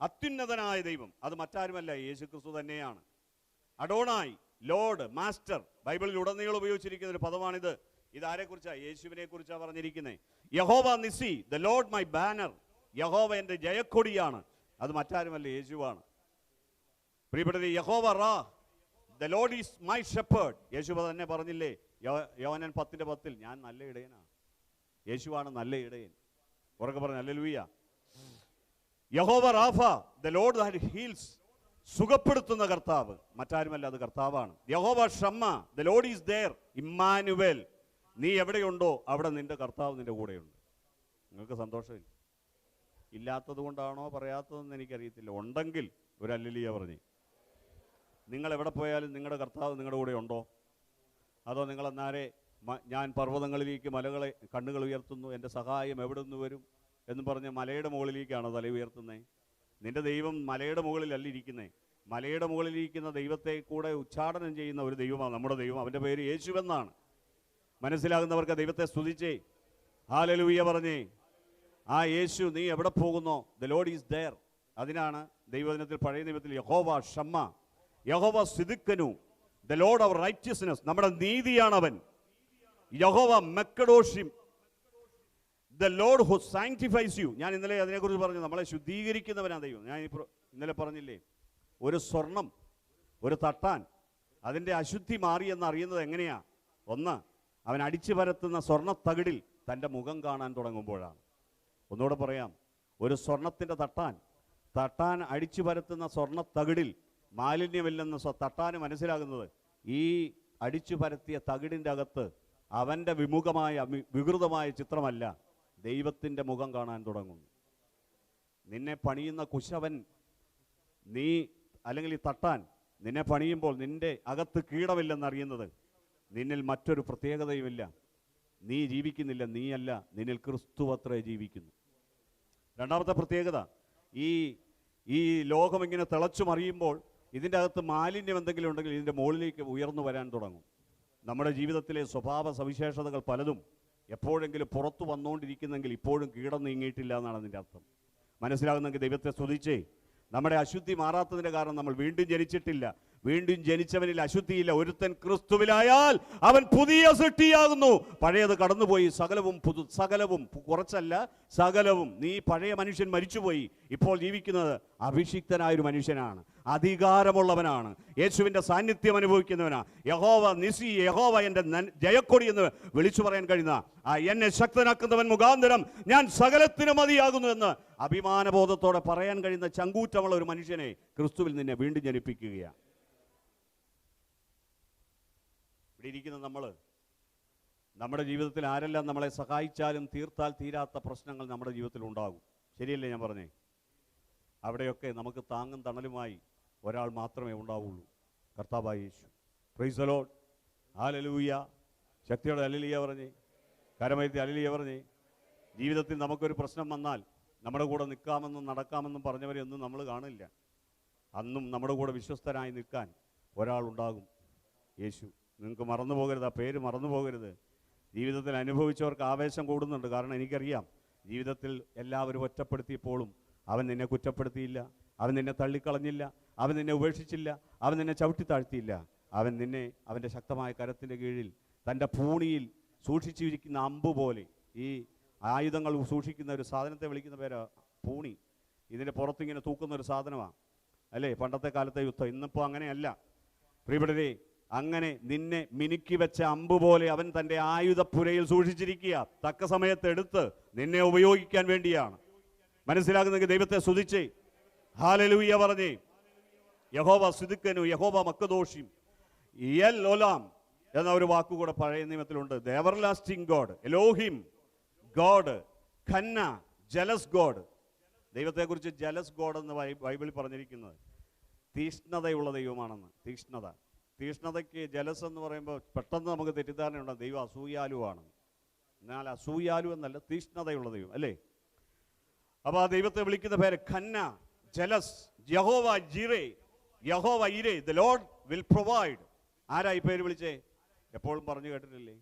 Speaker 1: അത്യുന്നതനായ ദൈവം. അത് മറ്റാരുമല്ല, യേശു ക്രിസ്തു തന്നെയാണ്. അഡോണായി, ലോർഡ്, മാസ്റ്റർ. ബൈബിളിൽ ഉടനീളം ഉപയോഗിച്ചിരിക്കുന്ന ഒരു പദമാണിത്. ഇതാരെക്കുറിച്ചാണ്? യേശുവിനെ കുറിച്ചാണ് പറഞ്ഞിരിക്കുന്നത്. യഹോവ നിസി, ദ ലോർഡ് മൈ ബാനർ. യഹോവ എൻ്റെ ജയക്കൊടിയാണ്. അത് മറ്റാരുമല്ല, യേശുവാണ്. പ്രിയപ്പെട്ടത്, യഹോവ റാ, the Lord is my shepherd. യേശു തന്നെ പറഞ്ഞില്ലേ യോഹന്നാൻ 10:10 ഞാൻ നല്ല ഇടയനാണ്. യേശുവാണ് നല്ല ഇടയൻ. ഉറക്കെ പറഞ്ഞു ഹല്ലേലൂയ. യഹോവ റാഫ, ദ ലോർഡ് ദാറ്റ് ഹീൽസ്, സുഖപ്പെടുത്തുന്ന കർത്താവ്. മറ്റാരുമല്ല, അത് കർത്താവാണ്. യഹോവ ഷമ്മ, ദ ലോർഡ് ഈസ് ദേർ, ഇമ്മാനുവേൽ. നീ എവിടെയുണ്ടോ അവിടെ നിന്റെ കർത്താവ് നിന്റെ കൂടെയുണ്ട്. നിങ്ങൾക്ക് സന്തോഷമില്ല? ഇല്ലാത്തത് കൊണ്ടാണോ പറയാത്തതെന്ന് എനിക്കറിയത്തില്ല. ഉണ്ടെങ്കിൽ ഒരു ഹല്ലേലൂയ പറഞ്ഞേ. നിങ്ങൾ എവിടെ പോയാലും നിങ്ങളുടെ കർത്താവ് നിങ്ങളുടെ കൂടെ ഉണ്ടോ? അതോ നിങ്ങളെന്നാരെ ഞാൻ പർവ്വതങ്ങളിലേക്ക് മലകളെ കണ്ണുകൾ ഉയർത്തുന്നു, എൻ്റെ സഹായം എവിടെ നിന്ന് വരും എന്ന് പറഞ്ഞ് മലയുടെ മുകളിലേക്കാണോ തല ഉയർത്തുന്നത്? നിന്റെ ദൈവം മലയുടെ മുകളിലല്ല ഇരിക്കുന്നത്. മലയുടെ മുകളിലിരിക്കുന്ന ദൈവത്തെ കൂടെ ഉച്ചാടനം ചെയ്യുന്ന ഒരു ദൈവമാണ് നമ്മുടെ ദൈവം. അവൻ്റെ പേര് യേശുവെന്നാണ്. മനസ്സിലാകുന്നവർക്ക് ദൈവത്തെ സ്തുതിച്ചേ ഹല്ലേലൂയ പറഞ്ഞേ. ആ യേശു, നീ എവിടെ പോകുന്നോ, ദ ലോർഡ് ഈസ് ദേർ. അതിനാണ് ദൈവദിനത്തിൽ, പഴയ നിയമത്തിൽ യഹോവ ഷമ്മ, യഹോവ സിദ്ക്കനു, ദ ലോർഡ് അവർ റൈറ്റ്യസ്നെസ്, നമ്മുടെ നീതിയാണവൻ. യഹോവ മെക്കഡോഷിം, the Lord who sanctifies U. ഞാൻ ഇന്നലെ അതിനെക്കുറിച്ച് പറഞ്ഞു, നമ്മളെ ശുദ്ധീകരിക്കുന്നവനാണ് ദൈവം. ഞാൻ ഇന്നലെ പറഞ്ഞില്ലേ, ഒരു സ്വർണം, ഒരു തട്ടാൻ അതിൻ്റെ അശുദ്ധി മാറിയെന്ന് അറിയുന്നത് എങ്ങനെയാ? ഒന്ന്, അവൻ അടിച്ചു പരത്തുന്ന സ്വർണ്ണത്തകിടിൽ തൻ്റെ മുഖം കാണാൻ തുടങ്ങുമ്പോഴാണ്. ഒന്നുകൂടെ പറയാം, ഒരു സ്വർണത്തിൻ്റെ തട്ടാൻ അടിച്ചു പരത്തുന്ന സ്വർണ്ണത്തകിടിൽ മാലിന്യമില്ലെന്ന് തട്ടാന് മനസ്സിലാകുന്നത് ഈ അടിച്ചു പരത്തിയ തകിടിൻ്റെ അകത്ത് അവൻ്റെ വികൃതമായ ചിത്രമല്ല, ദൈവത്തിൻ്റെ മുഖം കാണാൻ തുടങ്ങുന്നു. നിന്നെ പണിയുന്ന കുശവൻ, നീ അല്ലെങ്കിൽ ഈ തട്ടാൻ നിന്നെ പണിയുമ്പോൾ നിന്റെ അകത്ത് കീടമില്ലെന്നറിയുന്നത് നിന്നിൽ മറ്റൊരു പ്രത്യേകതയുമില്ല. നീ ജീവിക്കുന്നില്ല, നീയല്ല, നിന്നിൽ ക്രിസ്തു അത്രേ ജീവിക്കുന്നു. രണ്ടാമത്തെ പ്രത്യേകത, ഈ ലോകം ഇങ്ങനെ തിളച്ചു മറിയുമ്പോൾ ഇതിൻ്റെ അകത്ത് മാലിന്യം എന്തെങ്കിലും ഉണ്ടെങ്കിൽ ഇതിൻ്റെ മുകളിലേക്ക് ഉയർന്നു വരാൻ തുടങ്ങും. നമ്മുടെ ജീവിതത്തിലെ സ്വഭാവ സവിശേഷതകൾ പലതും എപ്പോഴെങ്കിലും പുറത്തു വന്നുകൊണ്ടിരിക്കുന്നെങ്കിൽ ഇപ്പോഴും കീടം നീങ്ങിയിട്ടില്ല എന്നാണ് അതിൻ്റെ അർത്ഥം. മനസ്സിലാകുന്നെങ്കിൽ ദൈവത്തെ സ്തുതിച്ചേ. നമ്മുടെ അശുദ്ധി മാറാത്തതിൻ്റെ കാരണം നമ്മൾ വീണ്ടും ജനിച്ചിട്ടില്ല. വീണ്ടും ജനിച്ചവനിൽ അശുദ്ധിയില്ല. ഒരുത്തൻ ക്രിസ്തുവിലായാൽ അവൻ പുതിയ സൃഷ്ടിയാകുന്നു, പഴയത് കടന്നുപോയി, സകലവും കുറച്ചല്ല സകലവും. നീ പഴയ മനുഷ്യൻ മരിച്ചുപോയി, ഇപ്പോൾ ജീവിക്കുന്നത് അഭിഷിക്തനായൊരു മനുഷ്യനാണ്, അധികാരമുള്ളവനാണ്, യേശുവിൻ്റെ സാന്നിധ്യം അനുഭവിക്കുന്നവനാണ്. യഹോവ നിസി, യഹോവ എൻ്റെ ജയക്കൊടി എന്ന് വിളിച്ചു പറയാൻ കഴിയുന്ന എന്നെ ശക്തനാക്കുന്നവൻ മുഖാന്തരം ഞാൻ സകലത്തിനും മതിയാകുന്നു എന്ന് അഭിമാനബോധത്തോടെ പറയാൻ കഴിയുന്ന ചങ്കൂറ്റമുള്ള ഒരു മനുഷ്യനെ ക്രിസ്തുവിൽ നിന്നെ വീണ്ടും ജനിപ്പിക്കുകയാണ്. ഇവിടെ ഇരിക്കുന്ന നമ്മുടെ ജീവിതത്തിൽ ആരെല്ലാം നമ്മളെ സഹായിച്ചാലും തീർത്താൽ തീരാത്ത പ്രശ്നങ്ങൾ നമ്മുടെ ജീവിതത്തിൽ ഉണ്ടാകും. ശരിയല്ലേ ഞാൻ പറഞ്ഞേ? അവിടെയൊക്കെ നമുക്ക് താങ്ങും തണലുമായി ഒരാൾ മാത്രമേ ഉണ്ടാവുള്ളൂ, കർത്താവായ യേശു. പ്രൈസ് ദി ലോർഡ്, ഹല്ലേലൂയ. ശക്തിയോടെ ഹല്ലേലൂയ പറഞ്ഞേ, കരമയത്തി ഹല്ലേലൂയ പറഞ്ഞേ. ജീവിതത്തിൽ നമുക്കൊരു പ്രശ്നം വന്നാൽ നമ്മുടെ കൂടെ നിൽക്കാമെന്നും നടക്കാമെന്നും പറഞ്ഞവരെ ഒന്നും നമ്മൾ കാണില്ല. അന്നും നമ്മുടെ കൂടെ വിശ്വസ്തനായി നിൽക്കാൻ ഒരാളുണ്ടാകും, യേശു. നിങ്ങൾക്ക് മറന്നു പോകരുത്, ആ പേര് മറന്നു പോകരുത്. ജീവിതത്തിൽ അനുഭവിച്ചവർക്ക് ആവേശം കൂടുന്നുണ്ട്. കാരണം എനിക്കറിയാം, ജീവിതത്തിൽ എല്ലാവരും ഒറ്റപ്പെടുത്തിയപ്പോഴും അവൻ നിന്നെ കുറ്റപ്പെടുത്തിയില്ല, അവൻ നിന്നെ തള്ളിക്കളഞ്ഞില്ല, അവൻ നിന്നെ ഉപേക്ഷിച്ചില്ല, അവൻ നിന്നെ ചവിട്ടി താഴ്ത്തിയില്ല. അവൻ നിന്നെ അവൻ്റെ ശക്തമായ കരത്തിൻ്റെ കീഴിൽ തൻ്റെ പൂണിയിൽ സൂക്ഷിച്ചിരിക്കുന്ന അമ്പ് പോലെ, ഈ ആയുധങ്ങൾ സൂക്ഷിക്കുന്ന ഒരു സാധനത്തെ വിളിക്കുന്ന പേരാ പൂണി. ഇതിൻ്റെ പുറത്തിങ്ങനെ തൂക്കുന്ന ഒരു സാധനമാണ് അല്ലേ പണ്ടത്തെ കാലത്തെ യുദ്ധം. ഇന്നിപ്പോൾ അങ്ങനെയല്ല പ്രിയപ്പെട്ടവരെ. അങ്ങനെ നിന്നെ മിനുക്കി വെച്ച അമ്പ് പോലെ അവൻ തൻ്റെ ആയുധപ്പുരയിൽ സൂക്ഷിച്ചിരിക്കുക, തക്ക സമയത്ത് എടുത്ത് നിന്നെ ഉപയോഗിക്കാൻ വേണ്ടിയാണ്. മനസ്സിലാകുന്നെങ്കിൽ ദൈവത്തെ സ്തുതിച്ചേ, ഹല്ലേലൂയ പറഞ്ഞേ. യഹോവ സിദ്ക്കനു, യഹോവ മക്കദോഷിം, യൽ ഒലാം എന്ന ഒരു വാക്കുകൂടെ പഴയ നിയമത്തിലുണ്ട്. ദ എവർലാസ്റ്റിംഗ് ഗോഡ്, എലോഹിം ഗോഡ്, ഖന്ന, ജലസ് ഗോഡ്. ദൈവത്തെക്കുറിച്ച് ജലസ് ഗോഡ് എന്ന് ബൈബിളിൽ പറഞ്ഞിരിക്കുന്നത് തീഷ്ണതയുള്ള ദൈവമാണെന്ന്. തീഷ്ണതയ്ക്ക് ജലസ് എന്ന് പറയുമ്പോൾ പെട്ടെന്ന് നമുക്ക് തെറ്റിദ്ധാരണയുണ്ട്, ദൈവം അസൂയാലുവാണ്. എന്നാൽ അസൂയാലു എന്നല്ല, തീഷ്ണതയുള്ള ദൈവം അല്ലേ. അപ്പോൾ ആ ദൈവത്തെ വിളിക്കുന്ന പേര് ഖന്ന, ജലസ്, യഹോവ ജിറേ, യഹോവ ഇരേ, ദ ലോർഡ് വിൽ പ്രൊവൈഡ്. ആരാ ഈ പേര് വിളിച്ചേ? എപ്പോഴും പറഞ്ഞു കേട്ടിട്ടില്ലേ?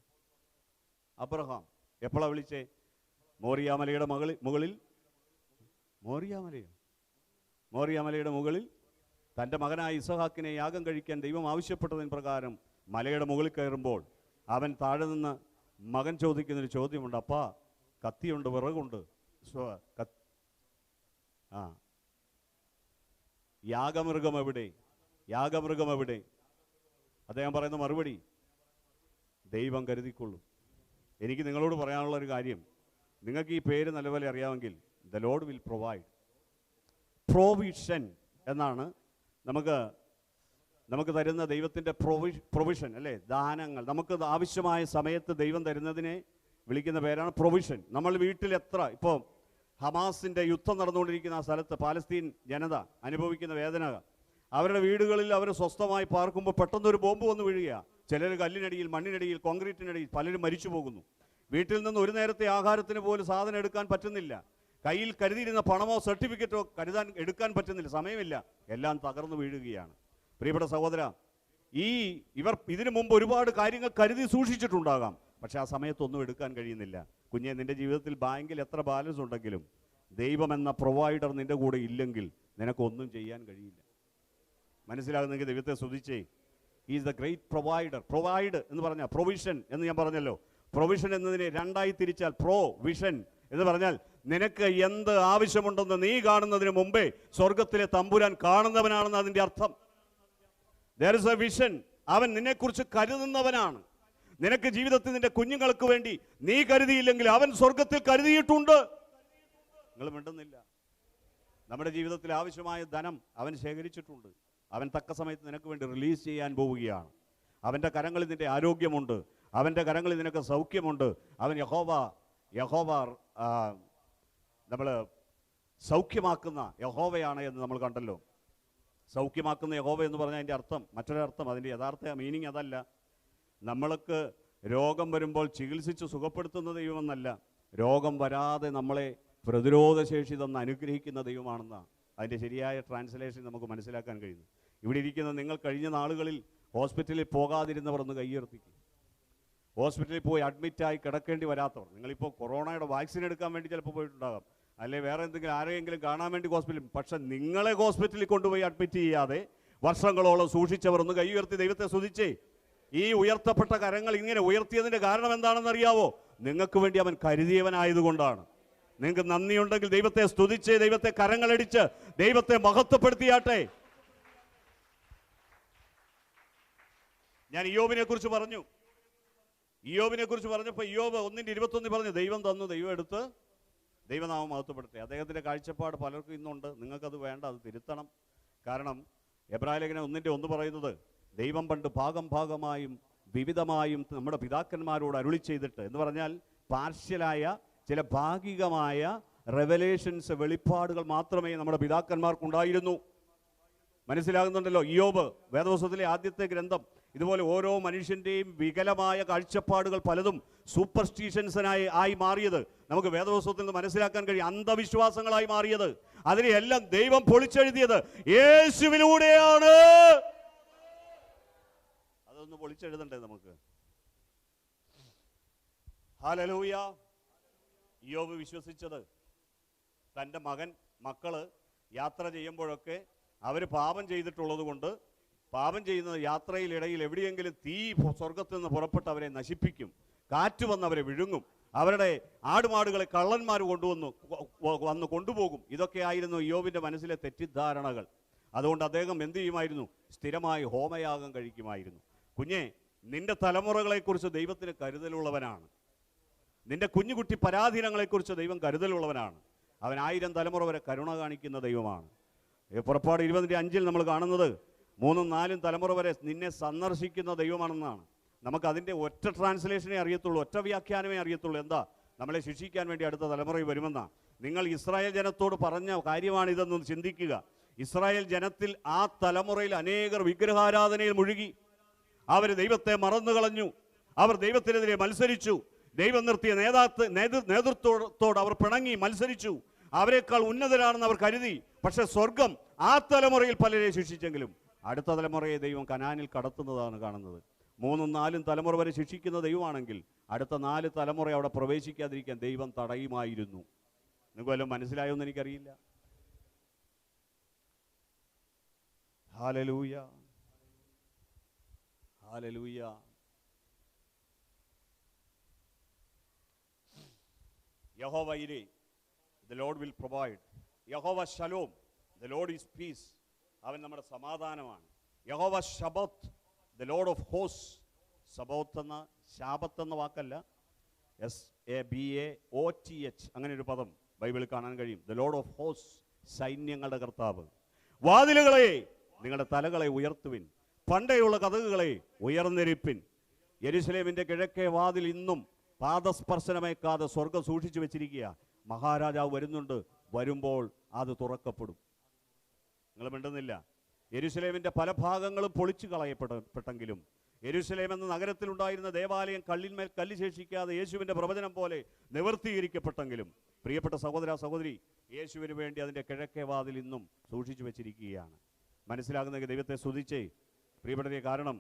Speaker 1: അബ്രഹാം എപ്പോഴാണ് വിളിച്ചേ? മോറിയാമലയുടെ മുകളിൽ മോറിയാമലയുടെ മുകളിൽ തൻ്റെ മകനായ ഇസഹാക്കിനെ യാഗം കഴിക്കാൻ ദൈവം ആവശ്യപ്പെട്ടതിന് പ്രകാരം മലയുടെ മുകളിൽ കയറുമ്പോൾ അവൻ താഴെ നിന്ന് മകൻ ചോദിക്കുന്നൊരു ചോദ്യമുണ്ട്. അപ്പാ, കത്തിയുണ്ട്, വിറകുണ്ട്, യാഗമൃഗം എവിടെ? അദ്ദേഹം പറയുന്ന മറുപടി, ദൈവം കരുതിക്കൊള്ളും. എനിക്ക് നിങ്ങളോട് പറയാനുള്ള ഒരു കാര്യം, നിങ്ങൾക്ക് ഈ പേര് നല്ലപോലെ അറിയാമെങ്കിൽ the Lord will provide. Provision എന്നാണ് നമുക്ക് തരുന്ന ദൈവത്തിൻ്റെ പ്രൊവിഷൻ അല്ലേ, ദാനങ്ങൾ. നമുക്ക് ആവശ്യമായ സമയത്ത് ദൈവം തരുന്നതിനെ വിളിക്കുന്ന പേരാണ് പ്രൊവിഷൻ. നമ്മൾ വീട്ടിൽ ഇപ്പോൾ ഹമാസിൻ്റെ യുദ്ധം നടന്നുകൊണ്ടിരിക്കുന്ന ആ സ്ഥലത്ത് പാലസ്തീൻ ജനത അനുഭവിക്കുന്ന വേദന, അവരുടെ വീടുകളിൽ അവർ സ്വസ്ഥമായി പാർക്കുമ്പോൾ പെട്ടെന്നൊരു ബോംബ് വന്ന് വീഴുക. ചിലർ കല്ലിനടിയിൽ, മണ്ണിനടിയിൽ, കോൺക്രീറ്റിനടിയിൽ, പലരും മരിച്ചു പോകുന്നു. വീട്ടിൽ നിന്ന് ഒരു നേരത്തെ ആഹാരത്തിന് പോലും സാധനം എടുക്കാൻ പറ്റുന്നില്ല. കയ്യിൽ കരുതിയിരുന്ന പണമോ സർട്ടിഫിക്കറ്റോ എടുക്കാൻ പറ്റുന്നില്ല, സമയമില്ല, എല്ലാം തകർന്നു വീഴുകയാണ്. പ്രിയപ്പെട്ട സഹോദര, ഇവർ ഇതിനു മുമ്പ് ഒരുപാട് കാര്യങ്ങൾ കരുതി സൂക്ഷിച്ചിട്ടുണ്ടാകാം, പക്ഷെ ആ സമയത്തൊന്നും എടുക്കാൻ കഴിയുന്നില്ല. കുഞ്ഞെ, നിന്റെ ജീവിതത്തിൽ ബാങ്കിൽ എത്ര ബാലൻസ് ഉണ്ടെങ്കിലും ദൈവം എന്ന പ്രൊവൈഡർ നിന്റെ കൂടെ ഇല്ലെങ്കിൽ നിനക്കൊന്നും ചെയ്യാൻ കഴിയില്ല. മനസ്സിലാകുന്നെങ്കിൽ ദൈവത്തെ സ്തുതിച്ചേ. Is the great provider. Provide എന്ന് പറഞ്ഞാൽ പ്രൊവിഷൻ എന്ന് ഞാൻ പറഞ്ഞല്ലോ. പ്രൊവിഷൻ എന്നതിനെ രണ്ടായി തിരിച്ചാൽ പ്രൊവിഷൻ എന്ന് പറഞ്ഞാൽ നിനക്ക് എന്ത് ആവശ്യമുണ്ടെന്ന് നീ കാണുന്നതിന് മുമ്പേ സ്വർഗത്തിലെ തമ്പുരാൻ കാണുന്നവനാണെന്ന് അതിൻ്റെ അർത്ഥം. There is a vision. അവൻ നിന്നെക്കുറിച്ച് കരുതുന്നവനാണ്. നിനക്ക് ജീവിതത്തിൽ നിന്റെ കുഞ്ഞുങ്ങൾക്ക് വേണ്ടി നീ കരുതിയില്ലെങ്കിൽ അവൻ സ്വർഗത്തിൽ കരുതിയിട്ടുണ്ട്. നിങ്ങൾ മിണ്ടുന്നില്ല. നമ്മുടെ ജീവിതത്തിൽ ആവശ്യമായ ധനം അവൻ ശേഖരിച്ചിട്ടുണ്ട്. അവൻ തക്ക സമയത്ത് നിനക്ക് വേണ്ടി റിലീസ് ചെയ്യാൻ പോവുകയാണ്. അവൻ്റെ കരങ്ങളിൽ നിന്റെ ആരോഗ്യമുണ്ട്, അവൻ്റെ കരങ്ങളിൽ നിനക്ക് സൗഖ്യമുണ്ട്. അവൻ യഹോവ നമ്മൾ സൗഖ്യമാക്കുന്ന യഹോവയാണ് എന്ന് നമ്മൾ കണ്ടല്ലോ. സൗഖ്യമാക്കുന്ന യഹോവ എന്ന് പറഞ്ഞാൽ അതിൻ്റെ അർത്ഥം, മറ്റൊരർത്ഥം, അതിൻ്റെ യഥാർത്ഥ മീനിങ് അതല്ല. നമ്മൾക്ക് രോഗം വരുമ്പോൾ ചികിത്സിച്ച് സുഖപ്പെടുത്തുന്ന ദൈവമെന്നല്ല, രോഗം വരാതെ നമ്മളെ പ്രതിരോധശേഷി തന്ന് അനുഗ്രഹിക്കുന്ന ദൈവമാണെന്നാണ് അതിൻ്റെ ശരിയായ ട്രാൻസ്ലേഷൻ നമുക്ക് മനസ്സിലാക്കാൻ കഴിയുന്നു. ഇവിടെ ഇരിക്കുന്ന നിങ്ങൾ കഴിഞ്ഞ നാളുകളിൽ ഹോസ്പിറ്റലിൽ പോകാതിരുന്നവർ ഒന്ന് കൈയുയർത്തിക്കും. ഹോസ്പിറ്റലിൽ പോയി അഡ്മിറ്റായി കിടക്കേണ്ടി വരാത്തവർ, നിങ്ങളിപ്പോൾ കൊറോണയുടെ വാക്സിൻ എടുക്കാൻ വേണ്ടി ചിലപ്പോൾ പോയിട്ടുണ്ടാകാം, അല്ലെ വേറെ എന്തെങ്കിലും ആരെയെങ്കിലും കാണാൻ വേണ്ടി ഹോസ്പിറ്റലിൽ, പക്ഷെ നിങ്ങളെ ഹോസ്പിറ്റലിൽ കൊണ്ടുപോയി അഡ്മിറ്റ് ചെയ്യാതെ വർഷങ്ങളോളം സൂക്ഷിച്ചവർ ഒന്ന് കൈ ഉയർത്തി ദൈവത്തെ സ്തുതിച്ചേ. ഈ ഉയർത്തപ്പെട്ട കരങ്ങൾ ഇങ്ങനെ ഉയർത്തിയതിൻ്റെ കാരണം എന്താണെന്നറിയാവോ? നിങ്ങൾക്ക് വേണ്ടി അവൻ കരുതിയവനായതുകൊണ്ടാണ്. നിങ്ങൾക്ക് നന്ദിയുണ്ടെങ്കിൽ ദൈവത്തെ സ്തുതിച്ച് ദൈവത്തെ കരങ്ങളടിച്ച് ദൈവത്തെ മഹത്വപ്പെടുത്തിയാട്ടെ. ഞാൻ ഇയ്യോബിനെ കുറിച്ച് പറഞ്ഞു. ഇയ്യോബിനെ കുറിച്ച് പറഞ്ഞപ്പോൾ ഇയ്യോബ് 1:21 പറഞ്ഞു, ദൈവം തന്നു, ദൈവം എടുത്ത്, ദൈവനാമം മഹത്വപ്പെടുത്തി. അദ്ദേഹത്തിൻ്റെ കാഴ്ചപ്പാട് പലർക്കും ഇന്നുണ്ട്. നിങ്ങൾക്കത് വേണ്ട, അത് തിരുത്തണം. കാരണം എബ്രായ ലേഖനം 1:1 പറയുന്നത്, ദൈവം പണ്ട് ഭാഗം ഭാഗമായും വിവിധമായും നമ്മുടെ പിതാക്കന്മാരോട് അരുളി ചെയ്തിട്ട്, എന്ന് പറഞ്ഞാൽ പാർഷ്യലായ ചില ഭാഗികമായ റെവലേഷൻസ്, വെളിപ്പാടുകൾ മാത്രമേ നമ്മുടെ പിതാക്കന്മാർക്കുണ്ടായിരുന്നു. മനസ്സിലാകുന്നുണ്ടല്ലോ? ഇയ്യോബ് വേദപുസ്തകത്തിലെ ആദ്യത്തെ ഗ്രന്ഥം. ഇതുപോലെ ഓരോ മനുഷ്യൻ്റെയും വികലമായ കാഴ്ചപ്പാടുകൾ പലതും സൂപ്പർസ്റ്റിഷൻസിനായി മാറിയത് നമുക്ക് വേദപുസ്തകത്തിൽ നിന്ന് മനസ്സിലാക്കാൻ കഴിയും. അന്ധവിശ്വാസങ്ങളായി മാറിയത്, അതിനെയെല്ലാം ദൈവം പൊളിച്ചെഴുതിയത് യേശുവിലൂടെയാണ്. അതൊന്ന് പൊളിച്ചെഴുതണ്ടേ നമുക്ക്? ഹല്ലേലൂയ. ഇയ്യോബ് വിശ്വസിച്ചത് തൻ്റെ മക്കള് യാത്ര ചെയ്യുമ്പോഴൊക്കെ അവർ പാപം ചെയ്തിട്ടുള്ളത് കൊണ്ട്, പാപം ചെയ്യുന്ന യാത്രയിലിടയിൽ എവിടെയെങ്കിലും തീ സ്വർഗത്തിൽ നിന്ന് പുറപ്പെട്ട് അവരെ നശിപ്പിക്കും, കാറ്റ് വന്ന് അവരെ വിഴുങ്ങും, അവരുടെ ആടുമാടുകളെ കള്ളന്മാർ വന്ന് കൊണ്ടുപോകും. ഇതൊക്കെയായിരുന്നു ഇയ്യോബിൻ്റെ മനസ്സിലെ തെറ്റിദ്ധാരണകൾ. അതുകൊണ്ട് അദ്ദേഹം എന്ത് ചെയ്യുമായിരുന്നു? സ്ഥിരമായി ഹോമയാഗം കഴിക്കുമായിരുന്നു. കുഞ്ഞെ, നിന്റെ തലമുറകളെക്കുറിച്ച് ദൈവത്തിന് കരുതലുള്ളവനാണ്. നിന്റെ കുഞ്ഞുകുട്ടി പരാധീനങ്ങളെക്കുറിച്ച് ദൈവം കരുതലുള്ളവനാണ്. അവൻ 1000 തലമുറ വരെ കരുണ കാണിക്കുന്ന ദൈവമാണ്. പുറപ്പാട് 20:5 നമ്മൾ കാണുന്നത് 3ഉം 4ഉം തലമുറ വരെ നിന്നെ സന്ദർശിക്കുന്ന ദൈവമാണെന്നാണ്. നമുക്കതിൻ്റെ ഒറ്റ ട്രാൻസ്ലേഷനേ അറിയത്തുള്ളൂ, ഒറ്റ വ്യാഖ്യാനമേ അറിയത്തുള്ളൂ. എന്താ? നമ്മളെ ശിക്ഷിക്കാൻ വേണ്ടി അടുത്ത തലമുറയിൽ വരുമെന്നാണ്. നിങ്ങൾ ഇസ്രായേൽ ജനത്തോട് പറഞ്ഞ കാര്യമാണിതെന്ന് ചിന്തിക്കുക. ഇസ്രായേൽ ജനത്തിൽ ആ തലമുറയിൽ അനേകർ വിഗ്രഹാരാധനയിൽ മുഴുകി. അവർ ദൈവത്തെ മറന്നു കളഞ്ഞു. അവർ ദൈവത്തിനെതിരെ മത്സരിച്ചു. ദൈവം നിർത്തിയ നേതൃത്വത്തോട് അവർ പിണങ്ങി മത്സരിച്ചു. അവരെക്കാൾ ഉന്നതരാണെന്ന് അവർ കരുതി. പക്ഷെ സ്വർഗം ആ തലമുറയിൽ പലരെ ശിക്ഷിച്ചെങ്കിലും അടുത്ത തലമുറയെ ദൈവം കനാനിൽ കടത്തുന്നതാണ് കാണുന്നത്. 3ഉം 4ഉം തലമുറ വരെ ശിക്ഷിക്കുന്ന ദൈവമാണെങ്കിൽ അടുത്ത 4 തലമുറ അവിടെ പ്രവേശിക്കാതിരിക്കാൻ ദൈവം തടയുമായിരുന്നു. നിങ്ങൾക്ക് വല്ലതും മനസ്സിലായോ എന്ന് എനിക്കറിയില്ല. Hallelujah, hallelujah. യഹോവ ഇരേ, the Lord will provide. യഹോവ shalom, the Lord is peace. അവൻ നമ്മുടെ സമാധാനമാണ്. യഹോവ ശബത്ത്, the Lord of hosts. ശബത്ത് എന്ന ശാബത്ത് എന്ന വാക്കല്ല, SABAOTH അങ്ങനെ ഒരു പദം ബൈബിളിൽ കാണാൻ കഴിയും. the Lord of hosts, സൈന്യങ്ങളുടെ കർത്താവ്. വാതിലുകളെ, നിങ്ങളുടെ തലകളെ ഉയർത്തുവിൻ, പണ്ടേയുള്ള കതകുകളെ ഉയർന്നിരിപ്പിൻ. യെരുശലേമിൻ്റെ കിഴക്കേ വാതിൽ ഇന്നും പാദസ്പർശനമേക്കാതെ സ്വർഗം സൂക്ഷിച്ചു വെച്ചിരിക്കുക. മഹാരാജാവ് വരുന്നുണ്ട്, വരുമ്പോൾ അത് തുറക്കപ്പെടും. നിങ്ങൾ മിണ്ടുന്നില്ല. യെരുശലേമിൻ്റെ പല ഭാഗങ്ങളും പൊളിച്ചു കളയപ്പെട്ടെങ്കിലും യെരുശലേം എന്ന നഗരത്തിലുണ്ടായിരുന്ന ദേവാലയം കല്ലിന്മേൽ കല്ല് ശേഷിക്കാതെ യേശുവിൻ്റെ പ്രവചനം പോലെ നിവർത്തീകരിക്കപ്പെട്ടെങ്കിലും, പ്രിയപ്പെട്ട സഹോദര സഹോദരി, യേശുവിന് വേണ്ടി അതിൻ്റെ കിഴക്കേ വാതിൽ ഇന്നും സൂക്ഷിച്ചു വെച്ചിരിക്കുകയാണ്. മനസ്സിലാകുന്നെങ്കിൽ ദൈവത്തെ സ്തുതിച്ചേ പ്രിയപ്പെട്ടവരെ. കാരണം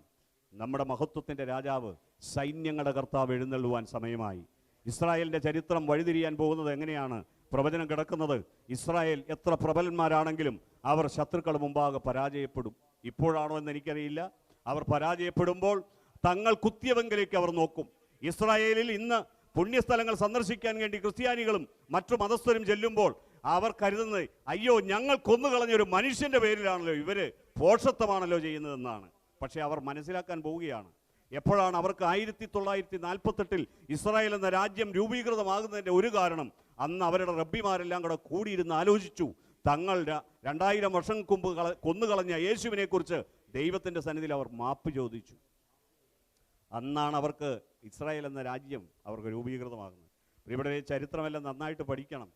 Speaker 1: നമ്മുടെ മഹത്വത്തിൻ്റെ രാജാവ്, സൈന്യങ്ങളുടെ കർത്താവ് എഴുന്നള്ളുവാൻ സമയമായി. ഇസ്രായേലിൻ്റെ ചരിത്രം വഴിതിരിയാൻ പോകുന്നത് എങ്ങനെയാണ്? പ്രവചനം കിടക്കുന്നത്, ഇസ്രായേൽ എത്ര പ്രബലന്മാരാണെങ്കിലും അവർ ശത്രുക്കളുടെ മുമ്പാകെ പരാജയപ്പെടും. ഇപ്പോഴാണോ എന്ന് എനിക്കറിയില്ല. അവർ പരാജയപ്പെടുമ്പോൾ തങ്ങൾ കുത്തിയവെങ്കിലേക്ക് അവർ നോക്കും. ഇസ്രായേലിൽ ഇന്ന് പുണ്യസ്ഥലങ്ങൾ സന്ദർശിക്കാൻ വേണ്ടി ക്രിസ്ത്യാനികളും മറ്റു മതസ്ഥരും ചെല്ലുമ്പോൾ അവർ കരുതുന്നത്, അയ്യോ ഞങ്ങൾ കൊന്നുകളഞ്ഞൊരു മനുഷ്യൻ്റെ പേരിലാണല്ലോ ഇവര് പോഷത്വമാണല്ലോ ചെയ്യുന്നതെന്നാണ്. പക്ഷേ അവർ മനസ്സിലാക്കാൻ പോവുകയാണ്, എപ്പോഴാണ് അവർക്ക് 1948 ഇസ്രായേൽ എന്ന രാജ്യം രൂപീകൃതമാകുന്നതിൻ്റെ ഒരു കാരണം, അന്ന് അവരുടെ റബ്ബിമാരെല്ലാം കൂടെ കൂടിയിരുന്ന് ആലോചിച്ചു. തങ്ങൾ 2000 വർഷം മുമ്പ് കൊന്നുകളഞ്ഞ യേശുവിനെ കുറിച്ച് ദൈവത്തിൻ്റെ സന്നിധിയിൽ അവർ മാപ്പ് ചോദിച്ചു. അന്നാണ് അവർക്ക് ഇസ്രായേൽ എന്ന രാജ്യം അവർക്ക് രൂപീകൃതമാകുന്നത്. ഇവിടെ ചരിത്രമെല്ലാം നന്നായിട്ട് പഠിക്കണം.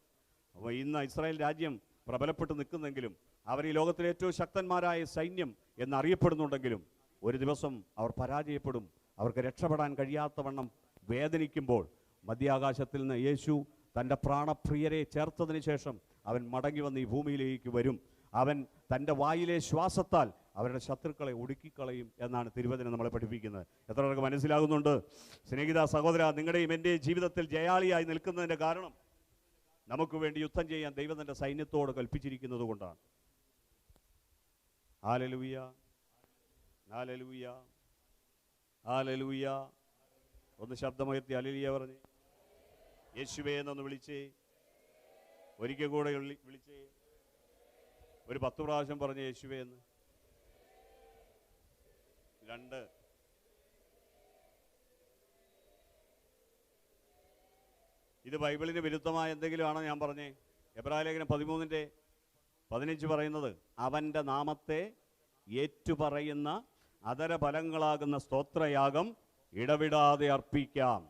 Speaker 1: അപ്പോൾ ഇന്ന് ഇസ്രായേൽ രാജ്യം പ്രബലപ്പെട്ട് നിൽക്കുന്നെങ്കിലും അവർ ഈ ലോകത്തിലെ ഏറ്റവും ശക്തന്മാരായ സൈന്യം എന്നറിയപ്പെടുന്നുണ്ടെങ്കിലും ഒരു ദിവസം അവർ പരാജയപ്പെടും. അവർക്ക് രക്ഷപ്പെടാൻ കഴിയാത്തവണ്ണം വേദനിക്കുമ്പോൾ മധ്യാകാശത്തിൽ നിന്ന് യേശു തൻ്റെ പ്രാണപ്രിയരെ ചേർത്തതിന് ശേഷം അവൻ മടങ്ങി വന്ന് ഈ ഭൂമിയിലേക്ക് വരും. അവൻ തൻ്റെ വായിലെ ശ്വാസത്താൽ അവരുടെ ശത്രുക്കളെ ഒടുക്കിക്കളയും എന്നാണ് തിരുവചനം നമ്മളെ പഠിപ്പിക്കുന്നത്. എത്ര പേർക്ക് മനസ്സിലാകുന്നുണ്ട്? സ്നേഹിത സഹോദര, നിങ്ങളുടെയും എൻ്റെ ജീവിതത്തിൽ ജയാളിയായി നിൽക്കുന്നതിൻ്റെ കാരണം നമുക്ക് വേണ്ടി യുദ്ധം ചെയ്യാൻ ദൈവം തൻ്റെ സൈന്യത്തോട് കൽപ്പിച്ചിരിക്കുന്നത് കൊണ്ടാണ്. Hallelujah, hallelujah, hallelujah. ഒന്ന് ശബ്ദമുയർത്തി ഹല്ലേലൂയ പറഞ്ഞേ. യേശുവേ എന്നൊന്ന് വിളിച്ചേ. ഒരിക്കൽ കൂടെ വിളിച്ചേ. ഒരു 10 പ്രാവശ്യം പറഞ്ഞ് യേശുവേ എന്ന്. 2. ഇത് ബൈബിളിന് വിരുദ്ധമായ എന്തെങ്കിലും ആണോ ഞാൻ പറഞ്ഞേ? എബ്രായലേഖനം 13:15 പറയുന്നത് അവൻ്റെ നാമത്തെ ഏറ്റുപറയുന്ന അധരഫലങ്ങളാകുന്ന സ്തോത്രയാഗം ഇടവിടാതെ അർപ്പിക്കാം.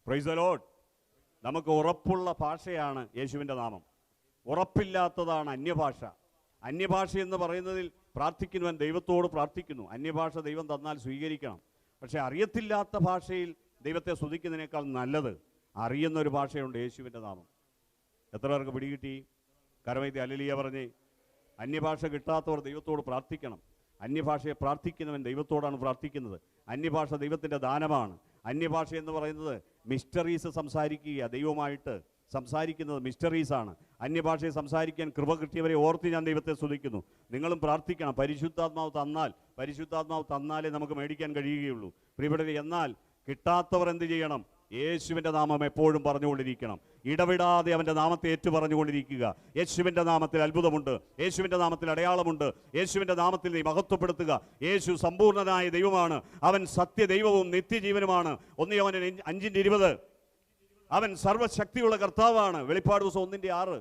Speaker 1: Price the Lord. നമുക്ക് ഉറപ്പുള്ള ഭാഷയാണ് യേശുവിൻ്റെ നാമം. ഉറപ്പില്ലാത്തതാണ് അന്യഭാഷ. അന്യഭാഷ എന്ന് പറയുന്നതിൽ പ്രാർത്ഥിക്കുന്നവൻ ദൈവത്തോട് പ്രാർത്ഥിക്കുന്നു. അന്യഭാഷ ദൈവം തന്നാൽ സ്വീകരിക്കണം. പക്ഷെ അറിയത്തില്ലാത്ത ഭാഷയിൽ ദൈവത്തെ സ്തുതിക്കുന്നതിനേക്കാൾ നല്ലത് അറിയുന്നൊരു ഭാഷയുണ്ട്, യേശുവിൻ്റെ നാമം. എത്ര പേർക്ക് പിടികിട്ടി? കരമൈത്തി ഹല്ലേലൂയ പറഞ്ഞേ. അന്യഭാഷ കിട്ടാത്തവർ ദൈവത്തോട് പ്രാർത്ഥിക്കണം. അന്യഭാഷയെ പ്രാർത്ഥിക്കുന്നവൻ ദൈവത്തോടാണ് പ്രാർത്ഥിക്കുന്നത്. അന്യഭാഷ ദൈവത്തിൻ്റെ ദാനമാണ്. അന്യഭാഷ എന്ന് പറയുന്നത് മിസ്റ്ററീസ് സംസാരിക്കുക, ദൈവമായിട്ട് സംസാരിക്കുന്നത് മിസ്റ്ററീസാണ്. അന്യഭാഷയെ സംസാരിക്കാൻ കൃപ കിട്ടിയവരെ ഓർത്ത് ഞാൻ ദൈവത്തെ സ്തുതിക്കുന്നു. നിങ്ങളും പ്രാർത്ഥിക്കണം. പരിശുദ്ധാത്മാവ് തന്നാലേ നമുക്ക് മേടിക്കാൻ കഴിയുകയുള്ളൂ പ്രിയപ്പെട്ടവരെ. എന്നാൽ കിട്ടാത്തവർ എന്ത് ചെയ്യണം? യേശുവിൻ്റെ നാമം എപ്പോഴും പറഞ്ഞുകൊണ്ടിരിക്കണം. ഇടവിടാതെ അവൻ്റെ നാമത്തെ ഏറ്റു പറഞ്ഞുകൊണ്ടിരിക്കുക. യേശുവിൻ്റെ നാമത്തിൽ അത്ഭുതമുണ്ട്, യേശുവിൻ്റെ നാമത്തിൽ അടയാളമുണ്ട്, യേശുവിൻ്റെ നാമത്തിൽ നീ മഹത്വപ്പെടുത്തുക. യേശു സമ്പൂർണ്ണനായ ദൈവമാണ്. അവൻ സത്യദൈവവും നിത്യജീവനുമാണ്. 1 യോഹന്നാൻ 5:20. അവൻ സർവശക്തിയുള്ള കർത്താവാണ്. വെളിപ്പാട് ദിവസം 1:6.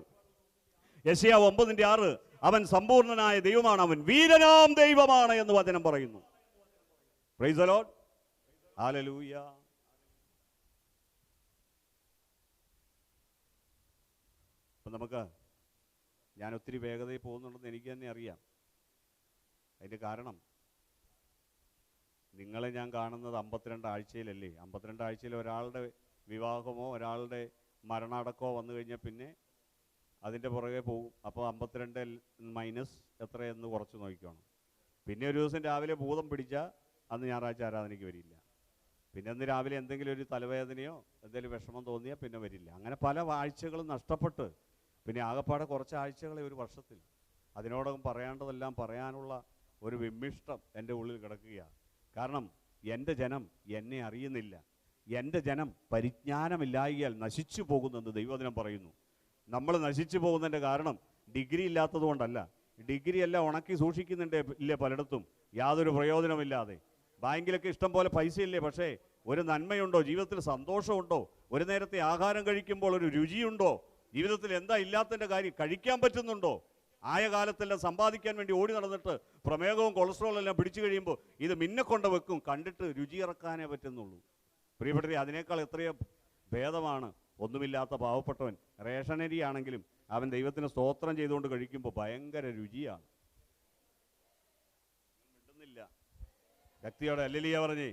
Speaker 1: യെശയ്യാവ് 9:6. അവൻ സമ്പൂർണ്ണനായ ദൈവമാണ്, അവൻ വീരനാം ദൈവമാണ് എന്ന് വചനം പറയുന്നു. Price the Lord, hallelujah. അപ്പം ഞാൻ ഒത്തിരി വേഗതയിൽ പോകുന്നുണ്ടെന്ന് എനിക്ക് തന്നെ അറിയാം. അതിൻ്റെ കാരണം നിങ്ങളെ ഞാൻ കാണുന്നത് 52 ആഴ്ചയിലല്ലേ. 52 ആഴ്ചയിൽ ഒരാളുടെ വിവാഹമോ ഒരാളുടെ മരണാടക്കമോ വന്നു കഴിഞ്ഞാൽ പിന്നെ അതിൻ്റെ പുറകെ പോകും. അപ്പോൾ 52 മൈനസ് എത്രയെന്ന് കുറച്ച് നോക്കിക്കോണം. പിന്നെ ഒരു ദിവസം രാവിലെ ഭൂതം പിടിച്ചാൽ അന്ന് ഞായറാഴ്ച ആരാധനയ്ക്ക് വരില്ല. പിന്നെ അന്ന് രാവിലെ എന്തെങ്കിലും ഒരു തലവേദനയോ എന്തെങ്കിലും വിഷമം തോന്നിയാൽ പിന്നെ വരില്ല. അങ്ങനെ പല ആഴ്ചകളും നഷ്ടപ്പെട്ട് പിന്നെ ആകെപ്പാടെ കുറച്ച് ആഴ്ചകളെ ഒരു വർഷത്തിൽ. അതിനോടകം പറയേണ്ടതെല്ലാം പറയാനുള്ള ഒരു വിമ്മിഷ്ടം എൻ്റെ ഉള്ളിൽ കിടക്കുകയാണ്. കാരണം എൻ്റെ ജനം എന്നെ അറിയുന്നില്ല. എൻ്റെ ജനം പരിജ്ഞാനമില്ലായികയാൽ നശിച്ചു പോകുന്നെന്ന് ദൈവവചനം പറയുന്നു. നമ്മൾ നശിച്ചു പോകുന്നതിൻ്റെ കാരണം ഡിഗ്രി ഇല്ലാത്തത് കൊണ്ടല്ല. ഡിഗ്രി എല്ലാം ഉണക്കി സൂക്ഷിക്കുന്നുണ്ട് ഇല്ലേ പലയിടത്തും, യാതൊരു പ്രയോജനമില്ലാതെ. ബാങ്കിലൊക്കെ ഇഷ്ടം പോലെ പൈസ ഇല്ലേ, പക്ഷേ ഒരു നന്മയുണ്ടോ? ജീവിതത്തിൽ സന്തോഷമുണ്ടോ? ഒരു നേരത്തെ ആഹാരം കഴിക്കുമ്പോൾ ഒരു രുചിയുണ്ടോ? ജീവിതത്തിൽ എന്താ ഇല്ലാത്തതിൻ്റെ കാര്യം? കഴിക്കാൻ പറ്റുന്നുണ്ടോ? ആയ കാലത്തെല്ലാം സമ്പാദിക്കാൻ വേണ്ടി ഓടി നടന്നിട്ട് പ്രമേഹവും കൊളസ്ട്രോളും എല്ലാം പിടിച്ചു കഴിയുമ്പോൾ ഇത് മിന്നെക്കൊണ്ട് വെക്കും, കണ്ടിട്ട് രുചി ഇറക്കാനേ പറ്റുന്നുള്ളൂ. പ്രിയപ്പെട്ടവരെ, അതിനേക്കാൾ എത്രയോ ഭേദമാണ് ഒന്നുമില്ലാത്ത പാവപ്പെട്ടവൻ. റേഷനരി ആണെങ്കിലും അവൻ ദൈവത്തിന് സ്തോത്രം ചെയ്തുകൊണ്ട് കഴിക്കുമ്പോൾ ഭയങ്കര രുചിയാണ്. മിണ്ടുന്നില്ല. ശക്തിയോടെ ഹല്ലേലൂയ പറഞ്ഞേ.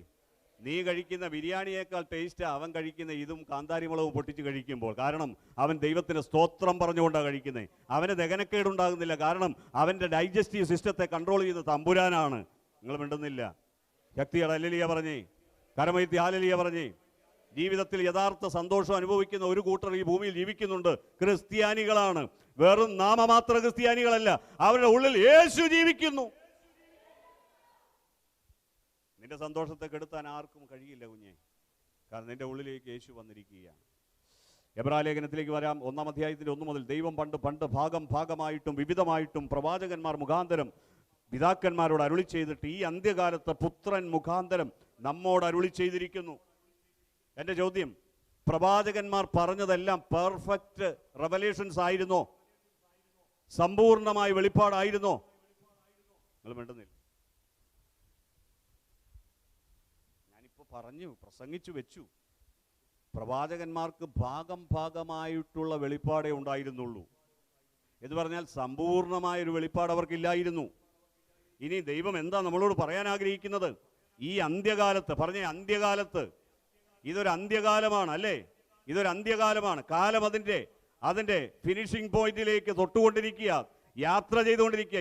Speaker 1: നീ കഴിക്കുന്ന ബിരിയാണിയേക്കാൾ ടേസ്റ്റ് അവൻ കഴിക്കുന്ന ഇതും കാന്താരിമുളകും പൊട്ടിച്ച് കഴിക്കുമ്പോൾ. കാരണം അവൻ ദൈവത്തിന് സ്തോത്രം പറഞ്ഞുകൊണ്ടാണ് കഴിക്കുന്നത്. അവന് ദഹനക്കേടുണ്ടാകുന്നില്ല. കാരണം അവൻ്റെ ഡൈജസ്റ്റീവ് സിസ്റ്റത്തെ കൺട്രോൾ ചെയ്യുന്ന തമ്പുരാനാണ്. നിങ്ങൾ മിണ്ടുന്നില്ല. ശക്തിയോടെ ഹല്ലേലൂയ പറഞ്ഞേ. കരമയത്തി ഹല്ലേലൂയ പറഞ്ഞേ. ജീവിതത്തിൽ യഥാർത്ഥ സന്തോഷം അനുഭവിക്കുന്ന ഒരു കൂട്ടർ ഈ ഭൂമിയിൽ ജീവിക്കുന്നുണ്ട്. ക്രിസ്ത്യാനികളാണ്. വെറും നാമമാത്ര ക്രിസ്ത്യാനികളല്ല, അവരുടെ ഉള്ളിൽ യേശു ജീവിക്കുന്നു. നിന്റെ സന്തോഷത്തെ കെടുത്താൻ ആർക്കും കഴിയില്ല കുഞ്ഞെ, കാരണം നിന്റെ ഉള്ളിലേക്ക് യേശു വന്നിരിക്കുകയാണ്. എബ്രായലേഖനത്തിലേക്ക് വരാം. 1-ാം അധ്യായത്തിൻ്റെ 1 മുതൽ. ദൈവം പണ്ട് ഭാഗമായിട്ടും വിവിധമായിട്ടും പ്രവാചകന്മാർ മുഖാന്തരം പിതാക്കന്മാരോട് അരുളി ചെയ്തിട്ട് ഈ അന്ത്യകാലത്ത് പുത്രൻ മുഖാന്തരം നമ്മോട് അരുളി ചെയ്തിരിക്കുന്നു. എൻ്റെ ചോദ്യം, പ്രവാചകന്മാർ പറഞ്ഞതെല്ലാം പെർഫെക്റ്റ് റെവലേഷൻസ് ആയിരുന്നോ? സമ്പൂർണമായ വെളിപ്പാടായിരുന്നോ? നിങ്ങൾ മിണ്ടുന്നില്ല. ഞാനിപ്പോൾ പ്രസംഗിച്ചു വെച്ചു. പ്രവാചകന്മാർക്ക് ഭാഗമായിട്ടുള്ള വെളിപ്പാടേ ഉണ്ടായിരുന്നുള്ളൂ. എന്ന് പറഞ്ഞാൽ സമ്പൂർണമായൊരു വെളിപ്പാട് അവർക്കില്ലായിരുന്നു. ഇനി ദൈവം എന്താ നമ്മളോട് പറയാൻ ആഗ്രഹിക്കുന്നത്? ഈ അന്ത്യകാലത്ത്, പറഞ്ഞേ അന്ത്യകാലത്ത്, ഇതൊരു അന്ത്യകാലമാണ് അല്ലേ? ഇതൊരു അന്ത്യകാലമാണ്. കാലം അതിൻ്റെ ഫിനിഷിംഗ് പോയിന്റിലേക്ക് തൊട്ടുകൊണ്ടിരിക്കുക, യാത്ര ചെയ്തുകൊണ്ടിരിക്കുക.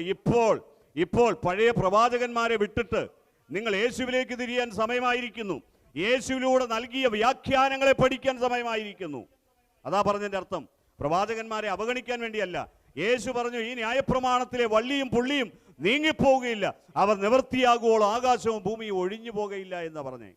Speaker 1: ഇപ്പോൾ പഴയ പ്രവാചകന്മാരെ വിട്ടിട്ട് നിങ്ങൾ യേശുവിലേക്ക് തിരിയാൻ സമയമായിരിക്കുന്നു. യേശുവിലൂടെ നൽകിയ വ്യാഖ്യാനങ്ങളെ പഠിക്കാൻ സമയമായിരിക്കുന്നു. അതാ പറഞ്ഞതിൻ്റെ അർത്ഥം. പ്രവാചകന്മാരെ അവഗണിക്കാൻ വേണ്ടിയല്ല. യേശു പറഞ്ഞു, ഈ ന്യായപ്രമാണത്തിലെ വള്ളിയും പുള്ളിയും നീങ്ങിപ്പോവുകയില്ല, അവർ നിവൃത്തിയാകുവോളം ആകാശവും ഭൂമിയും ഒഴിഞ്ഞു പോകുകയില്ല എന്ന് പറഞ്ഞേ.